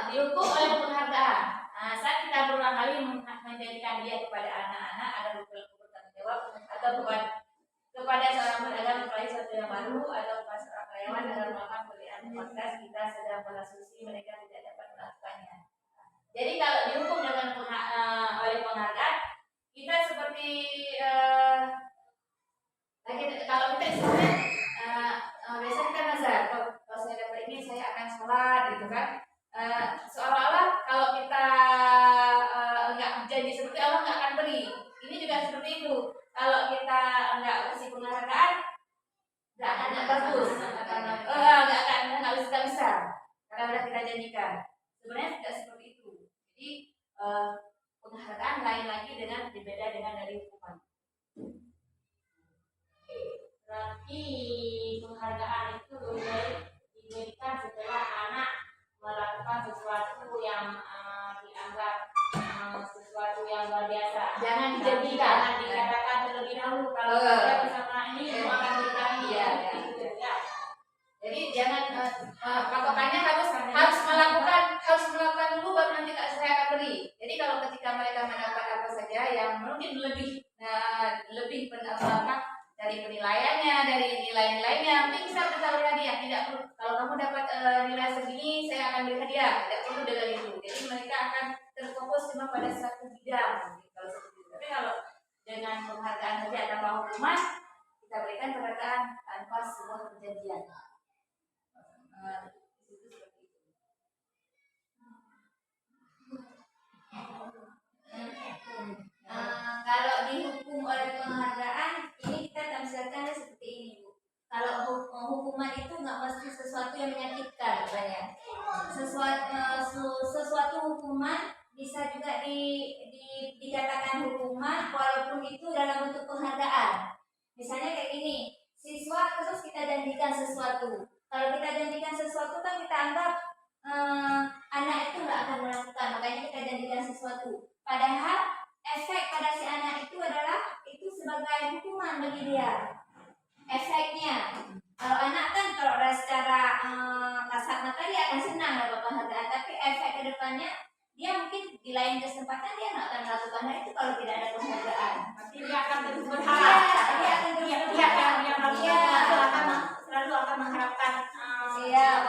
Dihukum oleh penghargaan. Saat kita berulang kali menjadikan dia kepada anak-anak ada bertanggung jawab atau kepada seorang pedagang mulai sesuatu yang baru atau pas rumah dengan melakukan pemberian fasilitas, kita sedang berasumsi mereka tidak dapat melakukannya. Jadi kalau dihukum dengan oleh penghargaan, kita seperti kalau kita istilahnya biasanya kita nazar, kalau saya dapat ini saya akan sholat gitu kan. Seolah-olah kalau kita nggak janji seperti Allah nggak akan beri. Ini juga seperti itu. Kalau kita nggak kasih penghargaan, nggak akan bagus, nggak bisa, karena udah kita janjikan. Sebenarnya tidak seperti itu. Jadi penghargaan lain lagi dengan berbeda dengan dari hukuman. Berarti penghargaan itu diberikan setelah anak melakukan sesuatu yang dianggap sesuatu yang luar biasa. Jangan dijadikan, jangan dikatakan terlebih dahulu kalau dia bersama ini mau akan berikan dia. Jadi jangan patokannya harus melakukan dulu baru nanti saya akan beri. Jadi kalau ketika mereka mendapat apa saja yang mungkin lebih dari penilaiannya, dari nilai-nilainya, mungkin bisa beri hadiah. Tidak perlu kalau kamu dapat nilai segini, saya akan beri hadiah. Tidak perlu dengan itu. Jadi mereka akan terfokus cuma pada satu bidang. Kalau seperti itu. Tapi kalau dengan penghargaan saja tanpa hukuman, kita berikan penghargaan tanpa sebuah perjanjian. Kalau dihukum oleh penghargaan, ini kita tamsilkan seperti ini, Bu. Kalau hukuman itu nggak mesti sesuatu yang menyakitkan, banyak. Sesuatu hukuman bisa juga dikatakan hukuman walaupun itu dalam bentuk penghargaan. Misalnya kayak gini, siswa terus kita janjikan sesuatu. Kalau kita janjikan sesuatu kan kita anggap anak itu nggak akan melakukan, makanya kita janjikan sesuatu. Padahal efek pada si anak itu adalah itu sebagai hukuman bagi dia. Efeknya, kalau anak kan kalau secara kasat mata dia akan senang dapat penghargaan, tapi efek kedepannya dia mungkin di lain kesempatan dia nggak akan melakukan hal itu kalau tidak ada penghargaan. Pasti dia akan terus berharap. Dia akan terus selalu akan mengharapkan.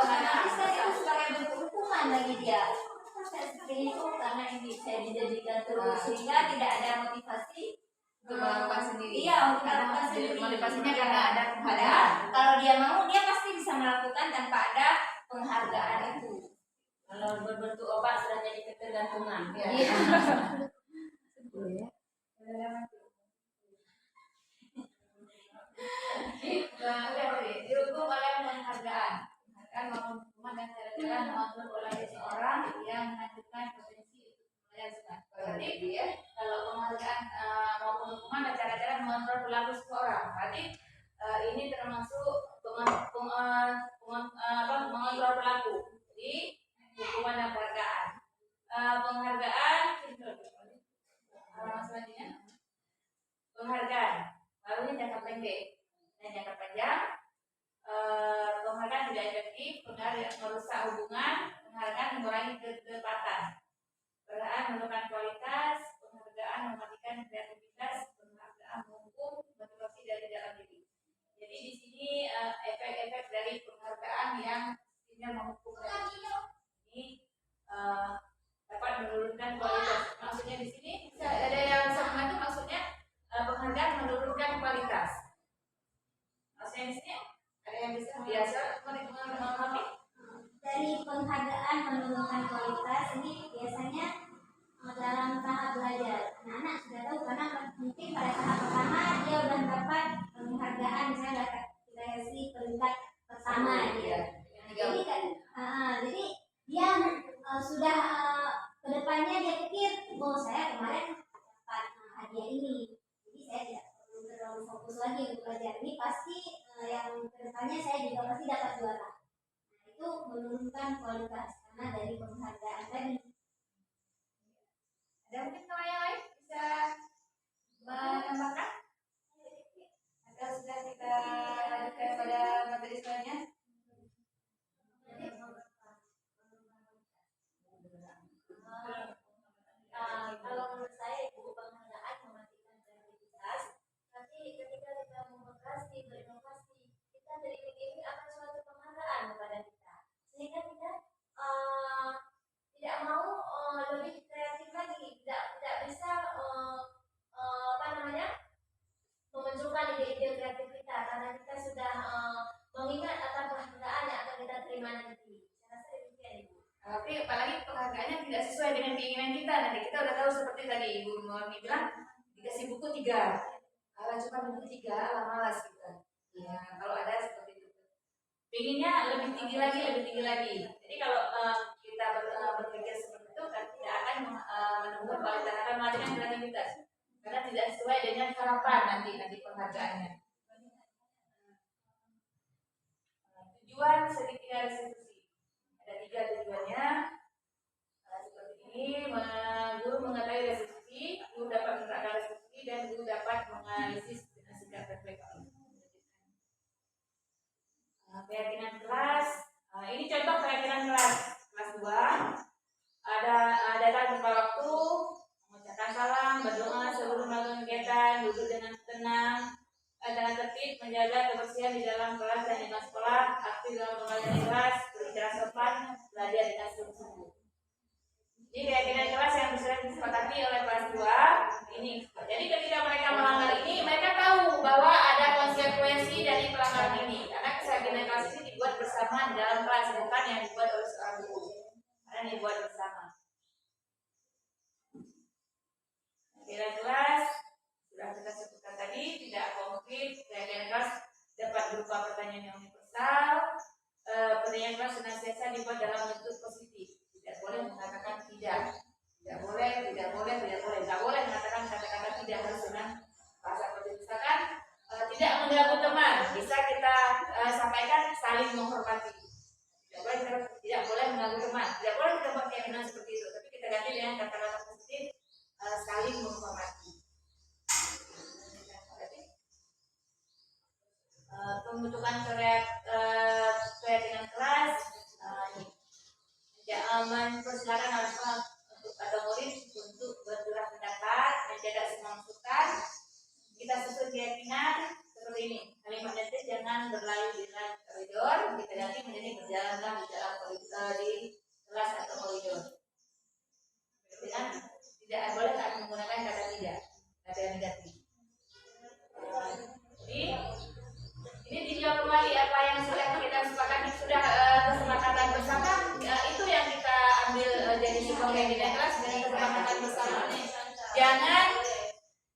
Otomatis kan itu sebagai bentuk hukuman bagi dia. Saya seperti itu karena ini saya dijadikan terus sehingga tidak ada motivasi untuk melakukan sendiri. Iya, untuk melakukan sendiri. Motivasinya karena ada penghargaan. Kalau dia mau, dia pasti bisa melakukan tanpa ada penghargaan itu. Kalau berbentuk obat sudah jadi ketergantungan. Iya. Dihukum oleh penghargaan maupun hukuman dan cara-cara mengontrol oleh seseorang yang mengajukan potensi untuk berarti ya, kalau penghargaan maupun hukuman dan cara-cara mengontrol perilaku seseorang, berarti ini termasuk mengontrol perilaku. Jadi hukuman dan penghargaan. Penghargaan selanjutnya penghargaan barunya jangka pendek dan jangka panjang. Penghargaan tidak efektif, penghargaan merusak hubungan, penghargaan mengurangi ketepatan, penghargaan menurunkan kualitas, penghargaan mematikan kreativitas, penghargaan menghukum motivasi dari dalam diri. Jadi di sini efek-efek dari penghargaan yang tidak menghukum ini dapat menurunkan kualitas. Maksudnya di sini ada yang sama itu maksudnya penghargaan menurunkan kualitas. Maksudnya di sini ada yang bisa biasa memahami? Dari penghargaan menurunkan kualitas ini biasanya dalam tahap belajar. Anak-anak sudah tahu karena mungkin pada tahap pertama dia sudah mendapat penghargaan, misalnya kita kasih peringkat pertama dia. Jadi kan, jadi dia sudah kedepannya dia pikir, oh saya kemarin dapat hadiah ini, jadi saya tidak perlu terlalu fokus lagi untuk belajar. Ini pasti yang kedepannya saya juga pasti dapat juara. Nah, itu menurunkan kualitas karena dari penghargaan tadi. Ada mungkin teman yang lain bisa menambahkan? Atau sudah kita lanjutkan pada materi selanjutnya? Kalau menurut saya itu penghargaan mematikan kreativitas, tapi ketika kita berinovasi, kita dari ini akan suatu penghargaan. apalagi penghargaannya tidak sesuai dengan keinginan kita. Nanti kita udah tahu seperti tadi Ibu Murni bilang dikasih buku 3. Kalau cuma buku 3, malas kita. Ya, kalau ada seperti itu. Pinginnya lebih tinggi lagi, lebih tinggi lagi. Jadi kalau kita berpikir seperti itu, kan tidak akan menemukan kualitas, akan menghasilkan kreativitas. Karena tidak sesuai dengan harapan nanti penghargaannya. Tujuan segitiga restitusi ada 3 tujuannya. Seperti ini, guru mengetahui restitusi, guru dapat menerapkan restitusi, dan guru dapat menganalisis dengan sikap refleksi. Keyakinan kelas, ini contoh keyakinan kelas 2. Ada datang tepat waktu, mengucapkan salam, berdoa sebelum melakukan kegiatan, duduk dengan tenang, dengan tertib, menjaga kebersihan di dalam kelas dan di luar sekolah, aktif dalam pembelajaran kelas, berbicara sopan, belajar dengan sungguh-sungguh. Jadi keyakinan kelas yang sudah disepakati oleh kelas 2 ini. Jadi ketika mereka melanggar ini, mereka tahu bahwa ada konsekuensi dari pelanggaran ini. Karena keyakinan kelas ini dibuat bersama di dalam kelas, bukan yang dibuat oleh seorang guru. Karena dibuat bersama. Keyakinan kelas sudah kita sebutkan tadi, tidak konkret. Keyakinan kelas dapat berupa pertanyaan yang universal. Pertanyaan kelas senantiasa dibuat dalam bentuk positif. Tidak boleh mengatakan tidak. Tidak boleh. Tidak boleh mengatakan kata-kata tidak, harus dengan bahasa positif. Misalkan tidak mengganggu teman, bisa kita sampaikan saling menghormati. Tidak boleh mengganggu teman. Tidak boleh kita buat keyakinan seperti itu, tapi kita ganti dengan kata-kata positif, saling menghormati. Pembentukan keyakinan kelas mempersilakan orang untuk atau murid untuk bergerak pendapat, menjaga semua masukan. Kita susun keyakinan seperti ini. Kalimat nanti jangan berlalu di dalam koridor, kita ganti menjadi berjalanlah di dalam koridor, di kelas atau koridor. Dengan tidak boleh tak menggunakan kata tidak, kata yang negatif. Jadi ini dijawab kembali apa yang sudah kita sepakati, sudah kesepakatan bersama. Itu yang kita ambil jadi sebuah keyakinan kelas dari kesepakatan bersama.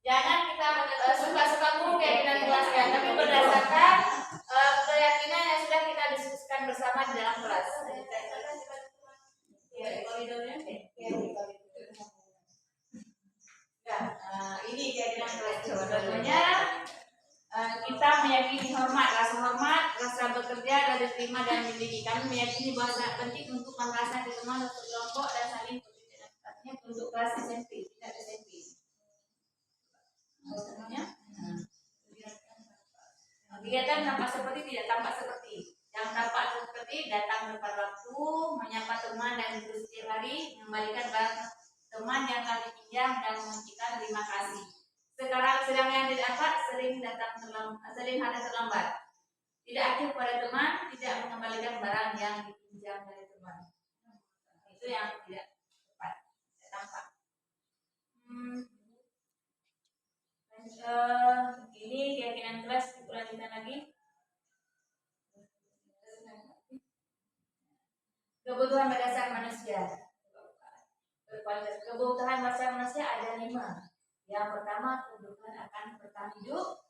Jangan kita suka-suka guru keyakinan kelas ya, tapi berdasarkan keyakinan yang sudah kita diskusikan bersama di dalam kelas. Ini keyakinan kelas. Contohnya kita meyakini rasa hormat, rasa bekerja dan diterima dan memiliki. Kami meyakini bahwa sangat penting untuk merasa diterima untuk kelompok dan saling bekerja. Artinya untuk kelas SMP, tidak SMP. Kegiatan tampak seperti tidak tampak seperti. Yang tampak seperti datang tepat waktu, menyapa teman dan guru setiap hari, mengembalikan barang teman yang kami pinjam dan mengucapkan terima kasih. Sedang yang didapat sering datang terlambat. Tidak aktif pada teman, tidak mengembalikan barang yang dipinjam dari teman. Itu yang tidak tepat, tidak tampak. Ini keyakinan kelas, lanjutkan lagi. Kebutuhan mendasar manusia. Kebutuhan mendasar manusia ada 5. Yang pertama, kebutuhan akan bertahan hidup.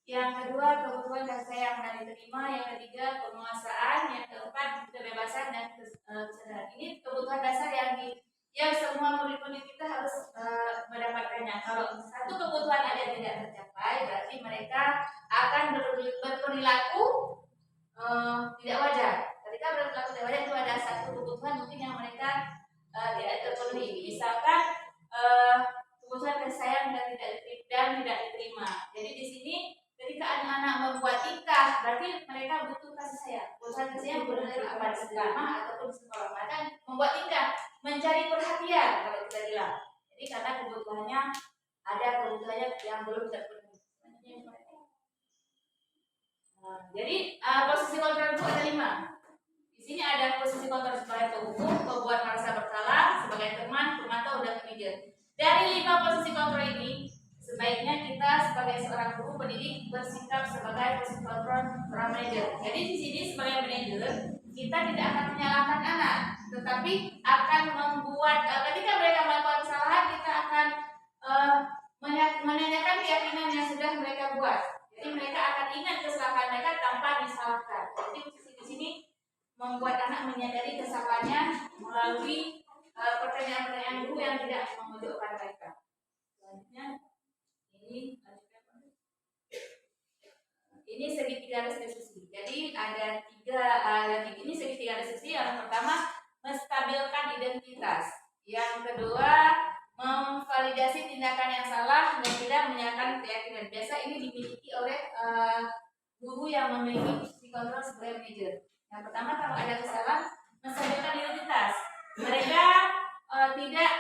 Yang kedua, kebutuhan kasih sayang dan diterima. Yang ketiga, penguasaan. Yang keempat, kebebasan dan kesadaran. Ini kebutuhan dasar yang semua murid-murid kita harus mendapatkannya. Kalau satu kebutuhan ada tidak tercapai, berarti mereka akan berperilaku tidak wajar. Ketika berperilaku tidak wajar, itu ada satu kebutuhan mungkin yang mereka tidak terpenuhi. Misalkan kebutuhan kasih sayang dan tidak diterima. Jadi di sini ketika anak-anak membuat tingkah, berarti mereka butuh kasih sayang. Kebutuhan kasih sayang benar-benar apa di rumah ataupun di sekolah. Maka membuat tingkah, mencari perhatian kalau kita bilang. Jadi karena kebutuhannya yang belum terpenuhi. Jadi posisi kontrol itu ada 5. Di sini ada posisi kontrol sebagai penghukum, pembuat merasa bersalah, sebagai teman, pemantau dan manajer. Dari 5 posisi kontrol ini, sebaiknya kita sebagai seorang guru pendidik bersikap sebagai posisi kontrol seorang manajer. Jadi di sini sebagai manajer kita tidak akan menyalahkan anak, tetapi akan membuat ketika mereka melakukan kesalahan kita akan menanyakan keyakinan yang sudah mereka buat. Jadi mereka akan ingat kesalahan mereka tanpa disalahkan. Jadi di sini membuat anak menyadari kesalahannya melalui pertanyaan-pertanyaan guru yang tidak memojokkan mereka. Selanjutnya ini segitiga restitusi. Jadi ada ini segitiga restitusi. Yang pertama, menstabilkan identitas. Yang kedua, memvalidasi tindakan yang salah dan tidak menyalahkan keyakinan. Biasa ini dimiliki oleh guru yang memiliki psikontrol sebagai manajer. Yang pertama, kalau ada kesalahan, menstabilkan identitas. Mereka tidak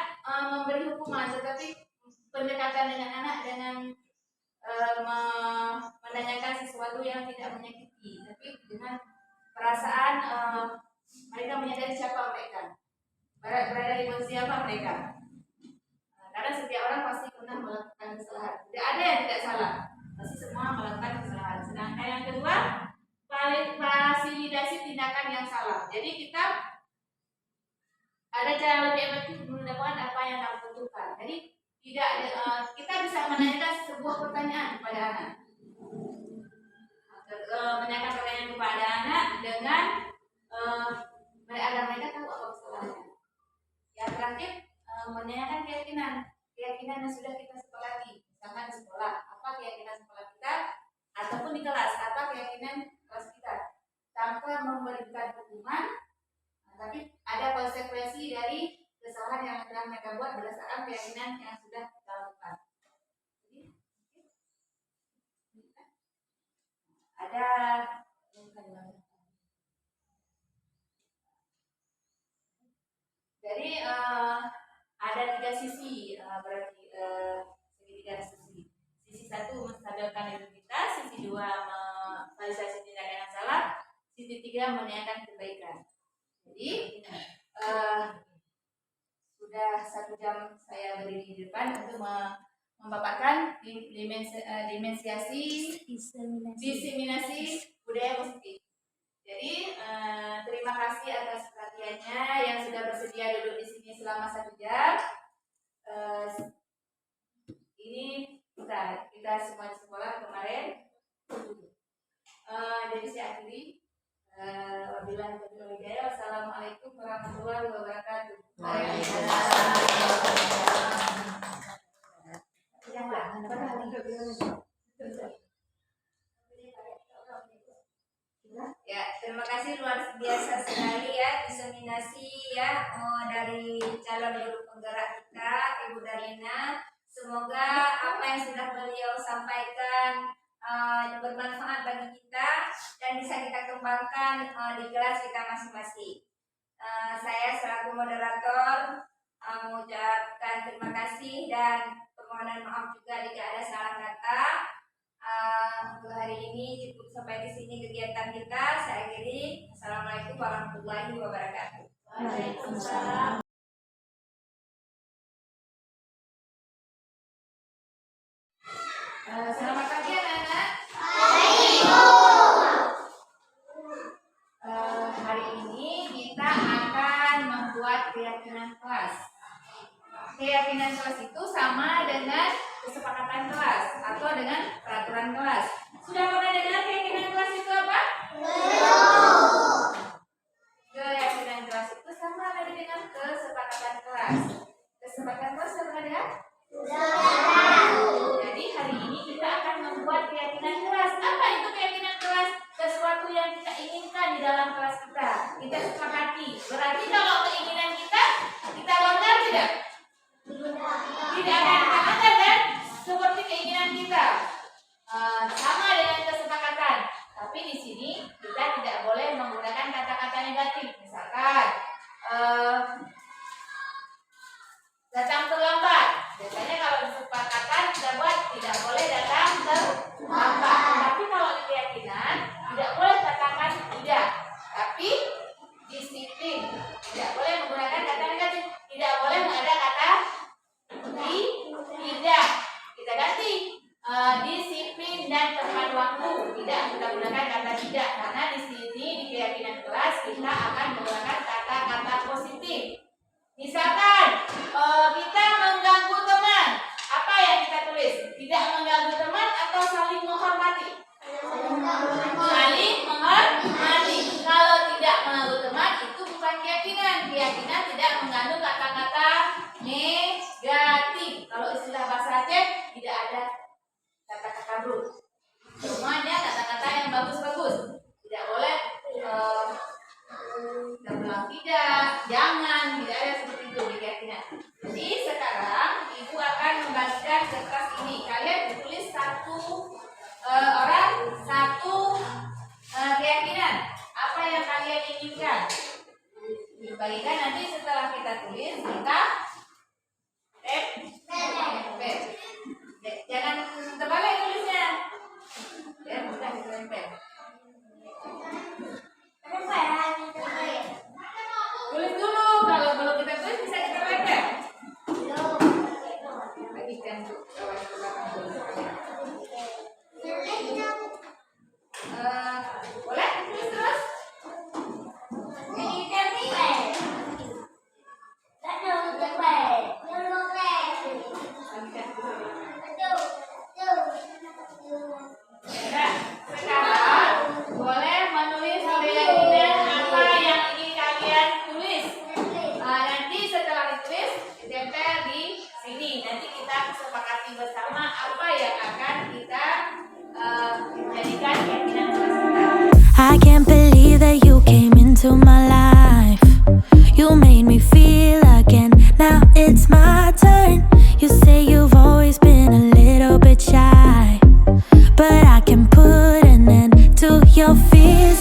memberi hukuman, tetapi pendekatan dengan anak dengan menanyakan sesuatu yang tidak menyakiti, tapi dengan perasaan mereka menyadari siapa mereka, berada di posisi apa mereka. Karena setiap orang pasti pernah melakukan kesalahan. Tidak ada yang tidak salah, pasti semua melakukan kesalahan. Sedangkan yang kedua, fasilitasi tindakan yang salah. Jadi kita ada cara lebih efektif mendapatkan apa yang kita butuhkan. Jadi tidak kita bisa menanyakan sebuah pertanyaan kepada anak, menanyakan pertanyaan kepada anak dengan agar mereka tahu apa kesalahannya. Yang terakhir, menanyakan keyakinan yang sudah kita sepakati, misalkan di sekolah, apa keyakinan sekolah kita, ataupun di kelas, apa keyakinan kelas kita, tanpa memberikan hukuman, tapi ada konsekuensi dari kesalahan yang telah mereka buat berdasarkan keyakinan yang sudah kita lakukan. Jadi ada tiga sisi, berarti segitiga sisi. Sisi satu menstabilkan identitas, sisi dua memvalidasi tindakan yang salah, sisi tiga menanyakan kebaikan. Jadi sudah 1 jam saya berdiri di depan untuk memaparkan diseminasi budaya positif. Jadi terima kasih atas perhatiannya yang sudah bersedia duduk di sini selama 1 jam. Ini kita semua di sekolah kemarin. Jadi saya akhiri. Wassalamualaikum warahmatullahi wabarakatuh. Ya, terima kasih luar biasa sekali ya diseminasi ya dari calon guru penggerak kita Ibu Darlina. Semoga apa yang sudah beliau sampaikan bermanfaat bagi kita dan bisa kita kembangkan di kelas kita masing-masing. Saya selaku moderator mengucapkan terima kasih dan permohonan maaf juga jika ada salah kata. Untuk hari ini cukup sampai di sini kegiatan kita. Saya akhiri. Assalamualaikum warahmatullahi wabarakatuh. Waalaikumsalam. Selamat pagi anak-anak. Hari ini kita akan membuat keyakinan kelas. Keyakinan kelas itu sama dengan kesepakatan kelas atau dengan peraturan kelas. Sudah pernah dengar keyakinan kelas itu apa? Belum. Keyakinan kelas itu sama dengan kesepakatan kelas. Kesepakatan kelas sudah pernah dengar? Jadi hari ini kita akan membuat keyakinan kelas. Apa itu keyakinan kelas? Sesuatu yang kita inginkan di dalam kelas kita. Kita sepakati. Berarti kalau keinginan kita longgar tidak? Tidak akan kita angkat kan? Seperti keinginan kita. Sama dengan kesepakatan. Tapi di sini kita tidak boleh menggunakan kata-kata negatif. Misalkan datang terlambat. Biasanya kalau kesepakatan kita buat tidak boleh datang terlambat. Tapi kalau di keyakinan tidak boleh katakan tidak. Tapi disiplin. Tidak kalian inginkan. Dibagikan nanti setelah kita tulis kita tempel. Jangan terbalik tulisnya. Ya, sudah ditempel. Tulis dulu, kalau belum kita tulis bisa kita tempel. Bagikan tuh kawan ke belakang dulu. Boleh tulis terus? Nah, sekarang boleh menulis keyakinan apa yang ingin kalian tulis. Nanti setelah ditulis ditempel di sini. Nanti kita sepakati bersama apa yang akan kita jadikan keyakinan kelas kita. I can't believe that you came into my life. You made me feel again. Now it's my turn. You say you've always been a little bit shy, but I can put an end to your fears.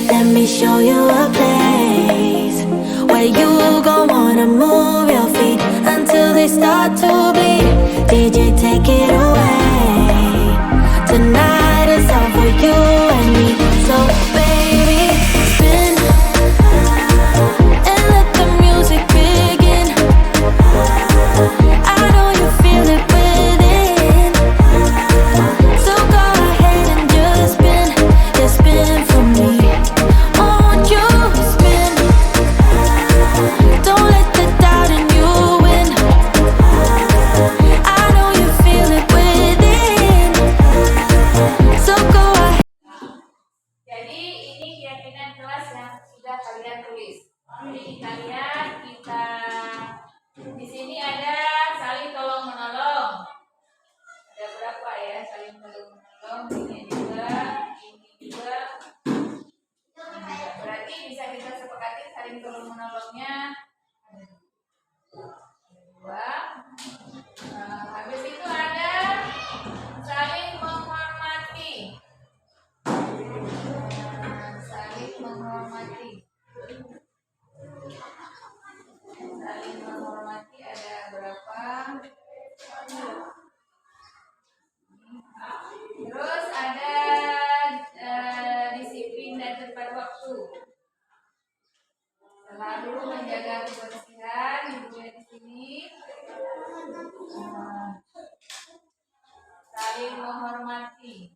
Let me show you a place where you gon' wanna move your feet until they start to bleed. DJ, take it away. Tonight is all for you and me. So baby, spin and let the music begin. I know you feel it within, so go ahead and just spin, yeah, spin for me. Won't you spin? Don't let the doubt in you win. I know you feel it within, so go ahead. Jadi ini keyakinan kelas yang sudah kalian tulis. Jadi kita lihat, di sini ada saling tolong menolong. Ada berapa ya saling tolong menolong? Ini juga, ini juga. Berarti bisa kita sepakati saling tolong menolongnya. Dua. Habis itu ada saling menghormati. Saling menghormati. Saling menghormati ada berapa? Terus ada disiplin dan tepat waktu. Selalu menjaga kebersihan, ibunya di sini. Saling menghormati.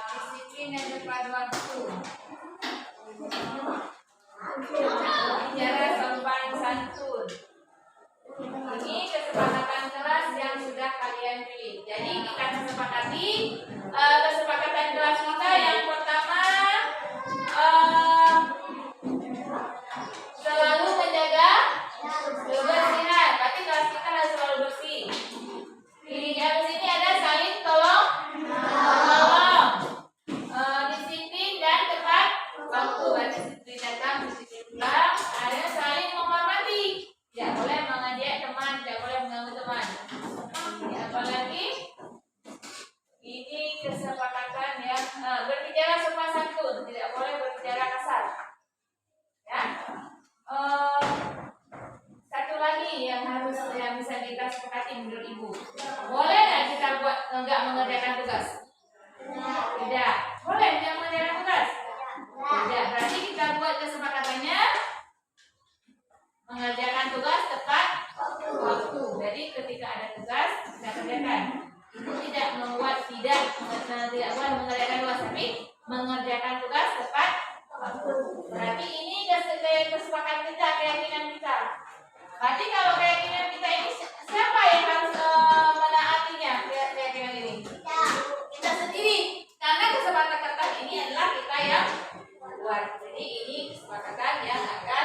Disiplin dan tepat waktu. Bicara sopan santun. Ini kesepakatan kelas yang sudah kalian pilih. Jadi kita kesepakati kesepakatan kelas kita yang pertama selalu menjaga kebersihan. Berarti kelas kita harus selalu bersih. Di sini ada saling tolong menolong, disiplin dan tepat waktu. Berarti disiplin datang, disiplin pulang. Ada saling menghormati. Tidak boleh mengajak teman, tidak boleh mengganggu teman. Apalagi ini kesepakatan yang berbicara sopan santun, tidak boleh berbicara kasar. Ya. Satu lagi yang bisa kita sepakati menurut ibu, boleh nggak kita buat nggak mengerjakan tugas? Tidak. Boleh nggak mengerjakan tugas? Tidak. Berarti kita buat kesepakatannya mengerjakan tugas tepat waktu. Jadi ketika ada tugas kita kerjakan. Ibu tidak membuat tidak boleh mengerjakan tugas, tapi mengerjakan tugas tepat waktu. Berarti ini kesepakatan kita, keyakinan kita. Berarti kalau keyakinan kita ini siapa yang harus menaatinya keyakinan ini? Kita sendiri. Karena kesepakatan ini adalah kita yang buat. Jadi ini kesepakatan yang akan